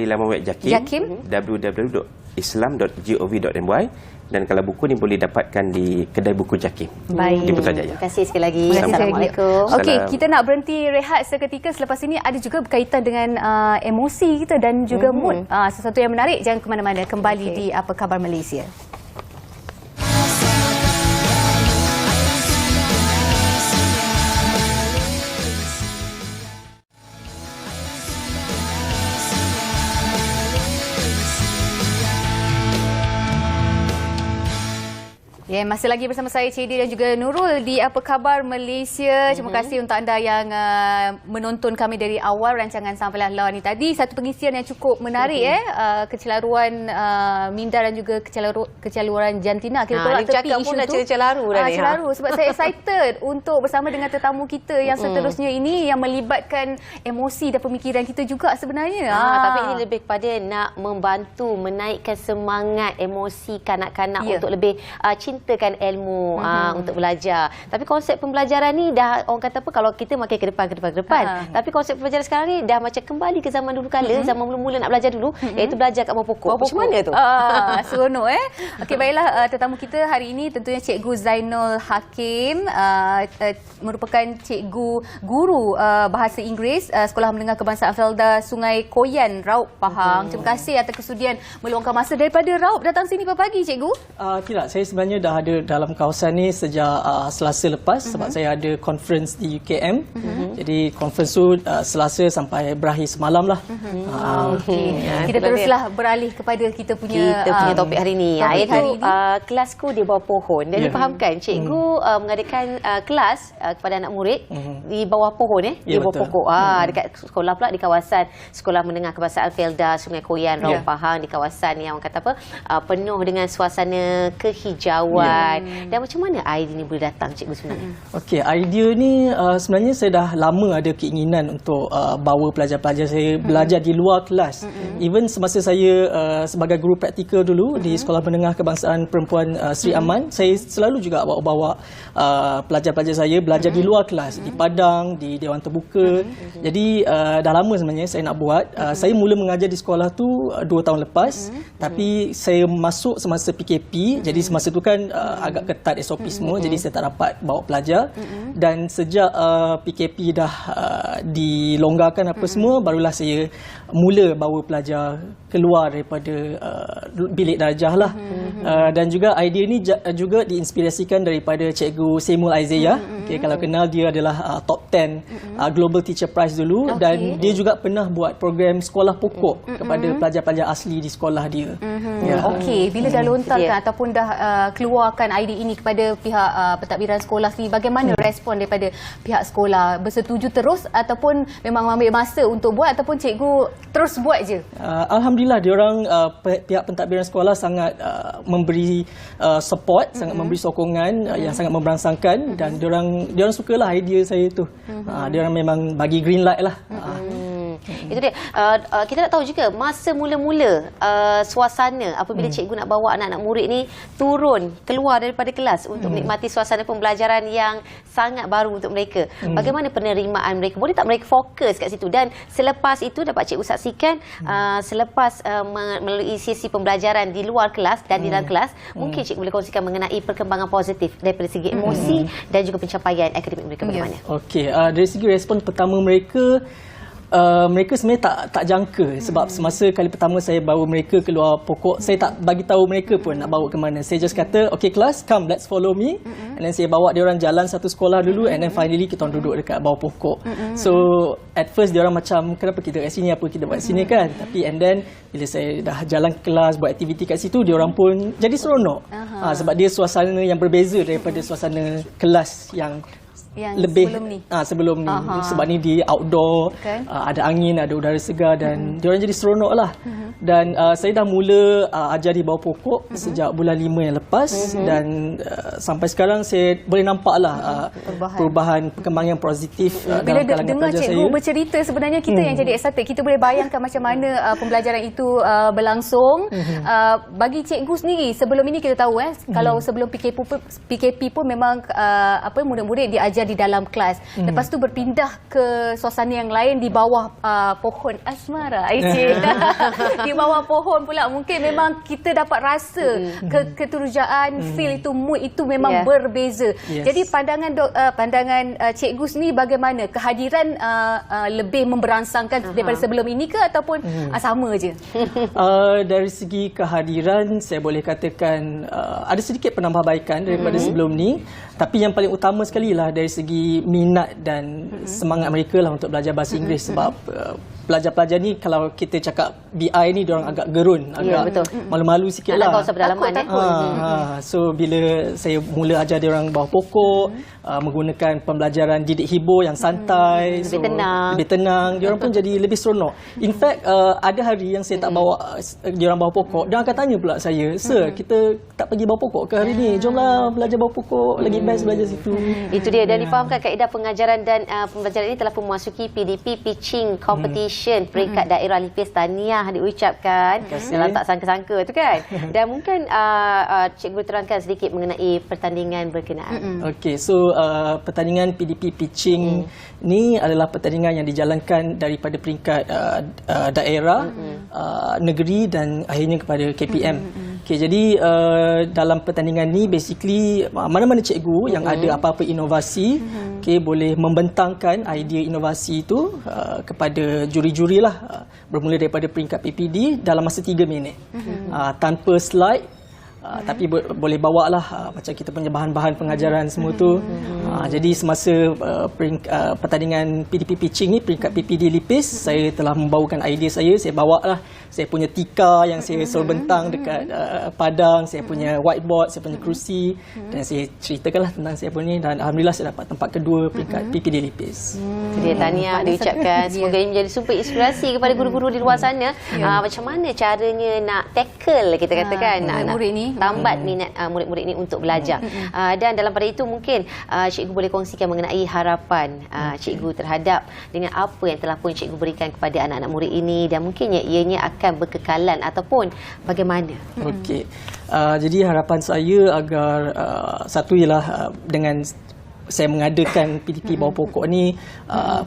laman web JAKIM, www.islam.gov.my. Dan kalau buku ni boleh dapatkan di kedai buku JAKIM di Putrajaya. Terima kasih sekali lagi. Assalamualaikum. Okey, kita nak berhenti rehat seketika. Selepas ini ada juga berkaitan dengan emosi kita dan juga mood. Sesuatu yang menarik. Jangan ke mana-mana. Kembali di Apa Khabar Malaysia. Ya, masih lagi bersama saya Cedi dan juga Nurul di Apa Khabar Malaysia. Terima kasih untuk anda yang menonton kami dari awal rancangan sampailah lawan ni tadi. Satu pengisian yang cukup menarik kecelaruan minda dan juga kecelaruan jantina. Kita tolak tepi isu tu. Celaru dah ni. Celaru sebab saya excited untuk bersama dengan tetamu kita yang seterusnya ini yang melibatkan emosi dan pemikiran kita juga sebenarnya. Tapi ini lebih kepada nak membantu menaikkan semangat emosi kanak-kanak untuk lebih cintakan ilmu untuk belajar. Tapi konsep pembelajaran ni dah, orang kata apa, kalau kita makin ke depan. Tapi konsep pembelajaran sekarang ni dah macam kembali ke zaman dulu kala, zaman mula-mula nak belajar dulu, iaitu belajar kat bawah pokok. Macam mana tu? Seronok Okey, baiklah, tetamu kita hari ini tentunya Cikgu Zainul Hakim, merupakan cikgu guru bahasa Inggeris Sekolah Menengah Kebangsaan Felda Sungai Koyan, Raub, Pahang. Terima kasih atas kesudian meluangkan masa daripada Raub datang sini pagi, Cikgu. Tidak, saya sebenarnya dah ada dalam kawasan ni sejak Selasa lepas, sebab saya ada conference di UKM. Jadi conference tu Selasa sampai berakhir semalam lah. Kita teruslah beralih kepada kita punya topik hari ini, iaitu kelasku di bawah pohon. Dan difahamkan cikgu mengadakan kelas kepada anak murid di bawah pohon di bawah pokok. Dekat sekolah pula di kawasan Sekolah Menengah Kebangsaan Felda Sungai Koyan, Raub, Pahang, di kawasan yang orang kata apa, penuh dengan suasana kehijauan buat. Dan macam mana idea ni boleh datang cikgu sebenarnya? Okey, idea ni sebenarnya saya dah lama ada keinginan untuk bawa pelajar-pelajar saya belajar di luar kelas. Even semasa saya sebagai guru praktikal dulu di Sekolah Menengah Kebangsaan Perempuan Sri Aman, saya selalu juga bawa pelajar-pelajar saya belajar di luar kelas, di Padang, di Dewan Terbuka. Jadi dah lama sebenarnya saya nak buat. Saya mula mengajar di sekolah tu 2 tahun lepas, tapi saya masuk semasa PKP. Jadi semasa tu kan agak ketat SOP semua, jadi saya tak dapat bawa pelajar. Dan sejak PKP dah dilonggarkan apa semua, barulah saya mula bawa pelajar keluar daripada bilik darjah lah. Dan juga idea ni juga diinspirasikan daripada Cikgu Samuel Isaiah. Okay, kalau kenal, dia adalah top 10 Global Teacher Prize dulu, dan dia juga pernah buat program sekolah pokok kepada pelajar-pelajar asli di sekolah dia. Okey, bila dah lontarkan ataupun dah keluarkan idea ini kepada pihak pentadbiran sekolah sendiri, bagaimana respon daripada pihak sekolah? Bersetuju terus ataupun memang ambil masa untuk buat, ataupun cikgu terus buat je? Alhamdulillah, diorang pihak pentadbiran sekolah sangat memberi support, sangat memberi sokongan yang sangat memberangsangkan, dan diorang sukalah idea saya tu. Diorang memang bagi green light lah. Itu dia. Kita nak tahu juga masa mula-mula suasana apabila cikgu nak bawa anak-anak murid ni turun keluar daripada kelas untuk menikmati suasana pembelajaran yang sangat baru untuk mereka. Bagaimana penerimaan mereka? Boleh tak mereka fokus kat situ? Dan selepas itu dapat cikgu saksikan selepas melalui sesi pembelajaran di luar kelas dan di dalam kelas, mungkin cikgu boleh kongsikan mengenai perkembangan positif daripada segi emosi dan juga pencapaian akademik mereka bagaimana? Okey, dari segi respon pertama mereka sebenarnya tak jangka, sebab semasa kali pertama saya bawa mereka keluar pokok, saya tak bagi tahu mereka pun nak bawa ke mana. Saya just kata, okay kelas, come let's follow me. And then saya bawa dia orang jalan satu sekolah dulu, and then finally kita orang duduk dekat bawah pokok. So at first dia orang macam, kenapa kita kat sini, apa kita buat sini kan? Tapi and then bila saya dah jalan kelas, buat aktiviti kat situ, dia orang pun jadi seronok. Sebab dia suasana yang berbeza daripada suasana kelas yang lebih sebelum ni. Sebab ni di outdoor, ada angin, ada udara segar, dan diorang jadi seronok lah. Dan saya dah mula ajar di bawah pokok sejak bulan 5 yang lepas, dan sampai sekarang saya boleh nampak lah perubahan, perkembangan yang positif bila dalam kalangan dengar pelajar cikgu saya. bercerita, sebenarnya kita yang jadi excited, kita boleh bayangkan macam mana pembelajaran itu berlangsung. Bagi cikgu sendiri, sebelum ini kita tahu kalau sebelum PKP pun memang murid-murid diajar di dalam kelas. Lepas tu berpindah ke suasana yang lain di bawah pohon asmara. Di bawah pohon pula, mungkin memang kita dapat rasa keterujaan, feel itu, mood itu memang berbeza. Jadi pandangan cikgu sendiri bagaimana? Kehadiran lebih memberangsangkan daripada sebelum ini ke, ataupun sama je? Dari segi kehadiran, saya boleh katakan ada sedikit penambahbaikan daripada sebelum ni. Tapi yang paling utama sekali lah dari segi minat dan semangat mereka lah untuk belajar bahasa Inggeris. Sebab pelajar-pelajar ni, kalau kita cakap BI ni, diorang agak gerun, agak malu-malu sikit lah. So bila saya mula ajar diorang bawah pokok, menggunakan pembelajaran didik hibur yang santai, lebih tenang, diorang pun jadi lebih seronok. In fact, ada hari yang saya tak bawa diorang bawah pokok, diorang akan tanya pula saya, Sir, kita tak pergi bawah pokok ke hari ni? Jomlah belajar bawah pokok, lagi best belajar situ. Itu dia, dan difahamkan kaedah pengajaran dan pembelajaran ini telah pun memasuki PDP Pitching Competition peringkat daerah Lipis. Tahniah diucapkan dalam tak sangka-sangka tu kan. Dan mungkin cikgu terangkan sedikit mengenai pertandingan berkenaan. Okey, so pertandingan PDP Pitching ni adalah pertandingan yang dijalankan daripada peringkat daerah, negeri, dan akhirnya kepada KPM. Okay, jadi dalam pertandingan ni basically mana-mana cikgu yang ada apa-apa inovasi, okay, boleh membentangkan idea inovasi itu kepada juri-juri lah, bermula daripada peringkat PPD dalam masa 3 minit, tanpa slide. Tapi boleh bawa lah macam kita punya bahan-bahan pengajaran semua tu. Jadi semasa pertandingan PDP Pitching ni, peringkat PPD Lipis, saya telah membawakan idea saya bawa lah saya punya tika yang saya selalu bentang dekat padang, saya punya whiteboard, saya punya kerusi, dan saya ceritakanlah tentang saya punya, dan alhamdulillah saya dapat tempat kedua peringkat PPD Lipis. Jadi tahniah diucapkan. Semoga ini menjadi sumber inspirasi kepada guru-guru di luar sana. Macam mana caranya nak tackle, kita katakan anak-anak murid ni tambat minat murid-murid ini untuk belajar. Dan dalam pada itu mungkin cikgu boleh kongsikan mengenai harapan cikgu terhadap dengan apa yang telah pun cikgu berikan kepada anak-anak murid ini, dan mungkinnya ianya akan berkekalan ataupun bagaimana. Okey. Jadi harapan saya agar satu ialah dengan saya mengadakan PDP bawah pokok ni,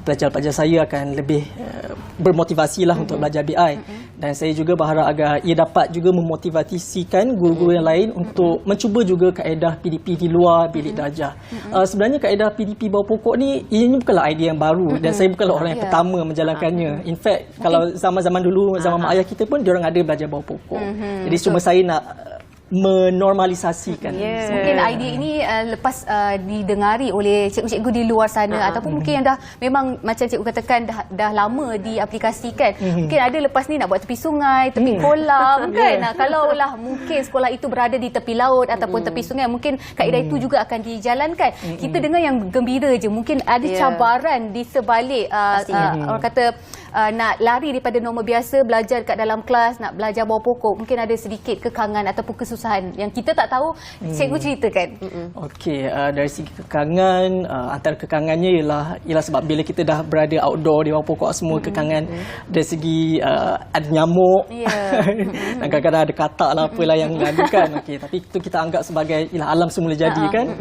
pelajar-pelajar saya akan lebih bermotivasi lah untuk belajar BI, dan saya juga berharap agar ia dapat juga memotivasikan guru-guru yang lain untuk mencuba juga kaedah PDP di luar bilik darjah. Sebenarnya kaedah PDP bawah pokok ni ianya bukanlah idea yang baru, dan saya bukanlah orang yang pertama menjalankannya. In fact, kalau zaman-zaman dulu, zaman mak ayah kita pun diorang ada belajar bawah pokok. Jadi cuma saya nak menormalisasikan. Mungkin idea ini lepas didengari oleh cikgu-cikgu di luar sana, ataupun mungkin yang dah memang macam cikgu katakan dah lama diaplikasikan. Mungkin ada lepas ni nak buat tepi sungai, tepi kolam kan. Kalaulah mungkin sekolah itu berada di tepi laut ataupun tepi sungai, mungkin kaedah itu juga akan dijalankan. Kita dengar yang gembira je. Mungkin ada cabaran di sebalik orang kata nak lari daripada norma biasa, belajar kat dalam kelas, nak belajar bawah pokok. Mungkin ada sedikit kekangan ataupun kesusahan yang kita tak tahu. Cikgu ceritakan. Okey, dari segi kekangan, antara kekangannya ialah sebab bila kita dah berada outdoor di bawah pokok semua, kekangan dari segi ada nyamuk, dan kadang-kadang ada katak lah apalah yang lalukan. Okey, tapi itu kita anggap sebagai alam semula jadi kan.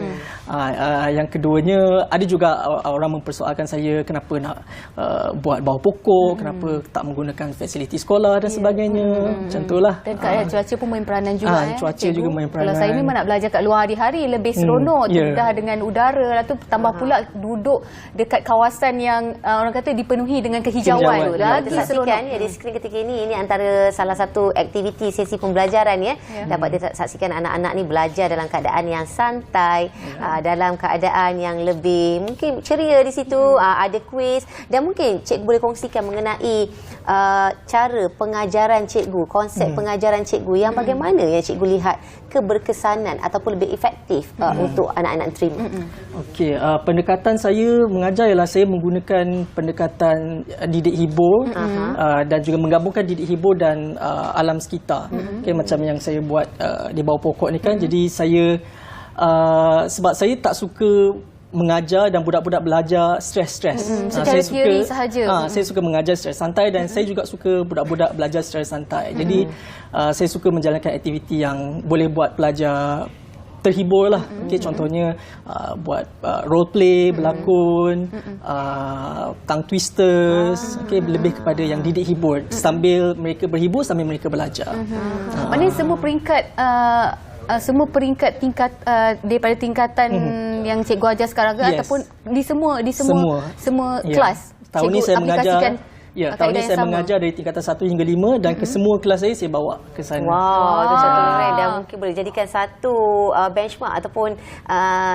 Yang keduanya, ada juga orang mempersoalkan saya kenapa nak buat bawah pokok, kenapa tak menggunakan fasiliti sekolah dan sebagainya. Macam itulah. Dan keadaan cuaca pun main peranan juga. Cuaca juga main peranan. Kalau saya memang nak belajar kat luar hari-hari, lebih seronok, terdedah dengan udara. Lepas tu tambah pula duduk dekat kawasan yang orang kata dipenuhi dengan kehijauan. Lagi saksikan di skrin ketika ini antara salah satu aktiviti sesi pembelajaran dapat disaksikan anak-anak ni belajar dalam keadaan yang santai, dalam keadaan yang lebih mungkin ceria di situ. Ada kuis, dan mungkin cikgu boleh kongsikan mengenai cara pengajaran cikgu, konsep pengajaran cikgu yang bagaimana yang cikgu lihat keberkesanan ataupun lebih efektif untuk anak-anak terima. Okey, pendekatan saya mengajar ialah saya menggunakan pendekatan didik hibur, dan juga menggabungkan didik hibur dan alam sekitar. Okay, macam yang saya buat di bawah pokok ni kan. Jadi saya sebab saya tak suka mengajar dan budak-budak belajar stres-stres. Secara teori sahaja. Saya suka mengajar secara santai, dan saya juga suka budak-budak belajar secara santai. Jadi saya suka menjalankan aktiviti yang boleh buat pelajar terhibur lah. Okay, contohnya buat role play, berlakon, tongue twisters, lebih kepada yang didik hibur, sambil mereka berhibur sambil mereka belajar. Maknanya semua peringkat tingkat daripada tingkatan yang cikgu ajar sekarang ke, ataupun di semua kelas. Tahun ni saya mengajar. Tahun ni saya mengajar dari tingkatan 1 hingga 5, dan ke semua kelas saya bawa ke sana. Itu satu keren, dan mungkin boleh jadikan satu benchmark ataupun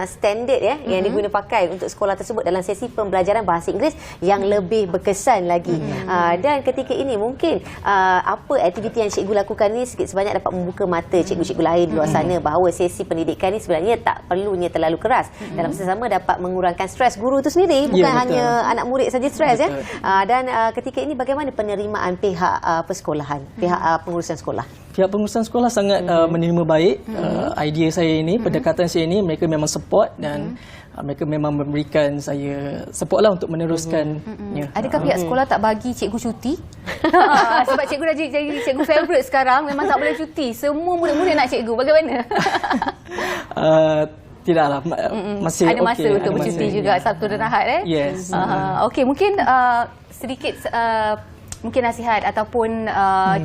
standard yang diguna pakai untuk sekolah tersebut dalam sesi pembelajaran bahasa Inggeris yang lebih berkesan lagi. Dan ketika ini mungkin apa aktiviti yang cikgu lakukan ni sikit sebanyak dapat membuka mata cikgu-cikgu lain di luar sana bahawa sesi pendidikan ni sebenarnya tak perlunya terlalu keras. Dalam masa sama dapat mengurangkan stres guru itu sendiri, bukan hanya anak murid saja stres. Dan ketika ini bagaimana penerimaan pihak persekolahan, pihak pengurusan sekolah? Pihak pengurusan sekolah sangat menerima baik idea saya ini, pendekatan saya ini. Mereka memang support, dan mereka memang memberikan saya support lah untuk meneruskannya. Adakah pihak sekolah tak bagi cikgu cuti? Sebab cikgu dah jadi cikgu favourite sekarang, memang tak boleh cuti. Semua murid-murid nak cikgu. Bagaimana? Tidaklah, masih ada masa untuk bercuti juga Sabtu dan Ahad. Yes. Okey, mungkin sedikit mungkin nasihat ataupun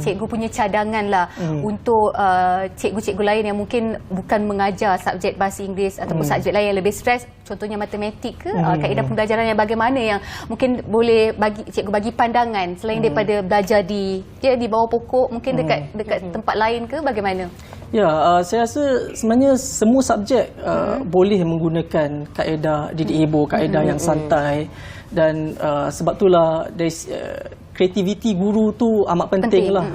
cikgu punya cadangan lah untuk cikgu-cikgu lain yang mungkin bukan mengajar subjek bahasa Inggeris ataupun subjek lain yang lebih stres, contohnya matematik ke, kaedah pembelajaran yang bagaimana yang mungkin boleh cikgu bagi pandangan selain daripada belajar di bawah pokok, mungkin dekat tempat lain ke, bagaimana? Saya rasa sebenarnya semua subjek boleh menggunakan kaedah didik hibur, kaedah yang santai, dan sebab itulah dari kreativiti guru tu amat penting lah.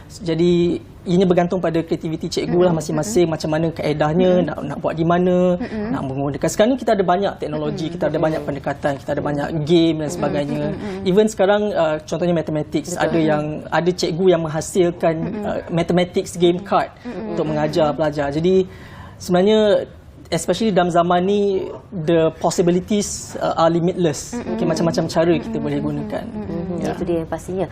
Jadi ianya bergantung pada kreativiti cikgu lah masing-masing, macam mana kaedahnya, nak buat di mana, nak menggunakan. Sekarang ni kita ada banyak teknologi, kita ada banyak pendekatan, kita ada banyak game dan sebagainya. Even sekarang contohnya mathematics, ada cikgu yang menghasilkan mathematics game card untuk mengajar pelajar. Jadi sebenarnya especially dalam zaman ni, the possibilities are limitless. Mungkin macam-macam cara kita boleh gunakan. Itu dia yang pastinya.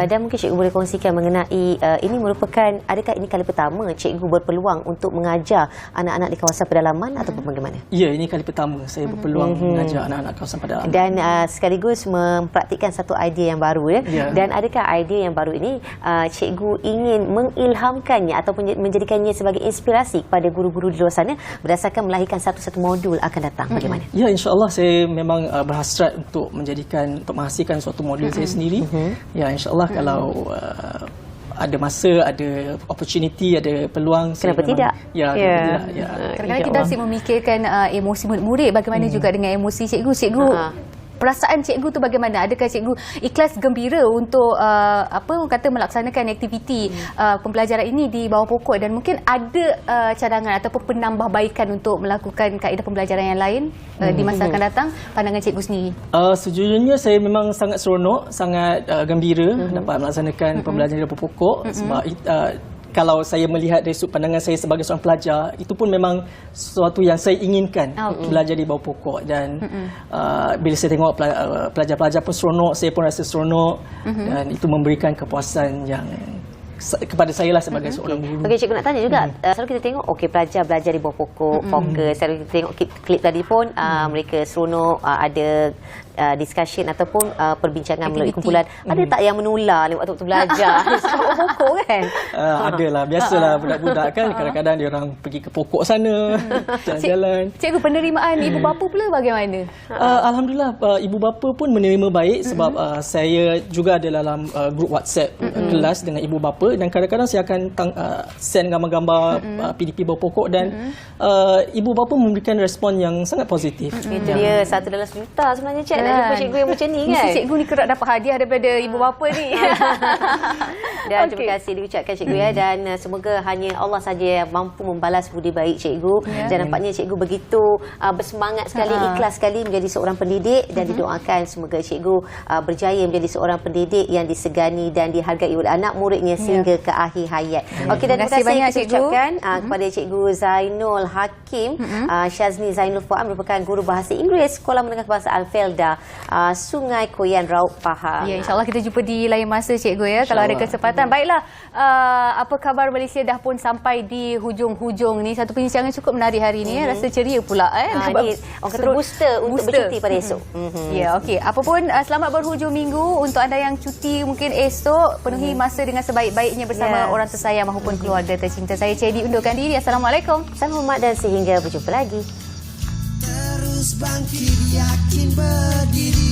Dan mungkin cikgu boleh kongsikan mengenai ini merupakan, adakah ini kali pertama cikgu berpeluang untuk mengajar anak-anak di kawasan pedalaman ataupun bagaimana? Ya, ini kali pertama saya berpeluang mengajar anak-anak kawasan pedalaman. Dan sekaligus mempraktikkan satu idea yang baru ya. Dan adakah idea yang baru ini cikgu ingin mengilhamkannya ataupun menjadikannya sebagai inspirasi kepada guru-guru di luar sana berdasarkan melahirkan satu-satu modul akan datang? Bagaimana? Ya, insya-Allah saya memang berhasrat untuk menghasilkan suatu modul saya sendiri. Ya, insya-Allah kalau ada masa, ada opportunity, ada peluang. Kenapa tidak? Ya, tidak. Ya. Kadang-kadang kita asyik memikirkan emosi murid, bagaimana juga dengan emosi cikgu. Cikgu, perasaan cikgu tu bagaimana? Adakah cikgu ikhlas gembira untuk melaksanakan aktiviti pembelajaran ini di bawah pokok, dan mungkin ada cadangan ataupun penambahbaikan untuk melakukan kaedah pembelajaran yang lain di masa akan datang? Pandangan cikgu sendiri. Sejujurnya saya memang sangat seronok, sangat gembira dapat melaksanakan pembelajaran di bawah pokok, sebab kalau saya melihat dari sudut pandangan saya sebagai seorang pelajar, itu pun memang sesuatu yang saya inginkan, belajar di bawah pokok. Dan bila saya tengok pelajar-pelajar pun seronok, saya pun rasa seronok, dan itu memberikan kepuasan yang kepada saya lah sebagai seorang guru. Okey, cikgu nak tanya juga, selalu kita tengok pelajar belajar di bawah pokok, fokus. Selalu kita tengok klip tadi pun mereka seronok, ada discussion ataupun perbincangan melalui kumpulan. Ada tak yang menular lewat waktu belajar di bawah pokok kan? Adalah, biasalah budak-budak kan, kadang-kadang dia orang pergi ke pokok sana, jalan-jalan. Cikgu, penerimaan ibu bapa pula bagaimana? Alhamdulillah, ibu bapa pun menerima baik, sebab saya juga ada dalam grup WhatsApp kelas dengan ibu bapa, dan kadang-kadang saya akan send gambar-gambar PDP bawah pokok, dan ibu bapa memberikan respon yang sangat positif. Itu dia, 1 dalam 10 juta sebenarnya, Cik. Nak jumpa cikgu yang macam ni kan? Mesti cikgu ni kerap dapat hadiah daripada ibu bapa ni. Dan terima kasih diucapkan cikgu ya, dan semoga hanya Allah saja yang mampu membalas budi baik cikgu. Dan nampaknya cikgu begitu bersemangat sekali, ikhlas sekali menjadi seorang pendidik, dan didoakan semoga cikgu berjaya menjadi seorang pendidik yang disegani dan dihargai oleh anak muridnya sehingga ke akhir hayat. Okey, dan terima kasih banyak cikgu ucapkan kepada cikgu Zainul Hakim, Syazni Zainul Fuad, merupakan guru bahasa Inggeris Sekolah Menengah Kebangsaan Felda, Sungai Koyan, Raub, Pahang. Ya, insya-Allah kita jumpa di lain masa cikgu ya, kalau ada kesempatan. Baiklah, apa khabar Malaysia dah pun sampai di hujung-hujung ni. Satu perbincangan cukup menarik hari ni ya, rasa ceria pula Ni orang kata booster untuk bercuti pada esok. Ya, okey. Apapun, selamat berhujung minggu untuk anda yang cuti mungkin esok. Penuhi masa dengan sebaik-baiknya bersama orang tersayang maupun keluarga tercinta. Saya Cedi undurkan diri. Assalamualaikum. Salam hormat dan sehingga berjumpa lagi. Terus bangkit, yakin berdiri.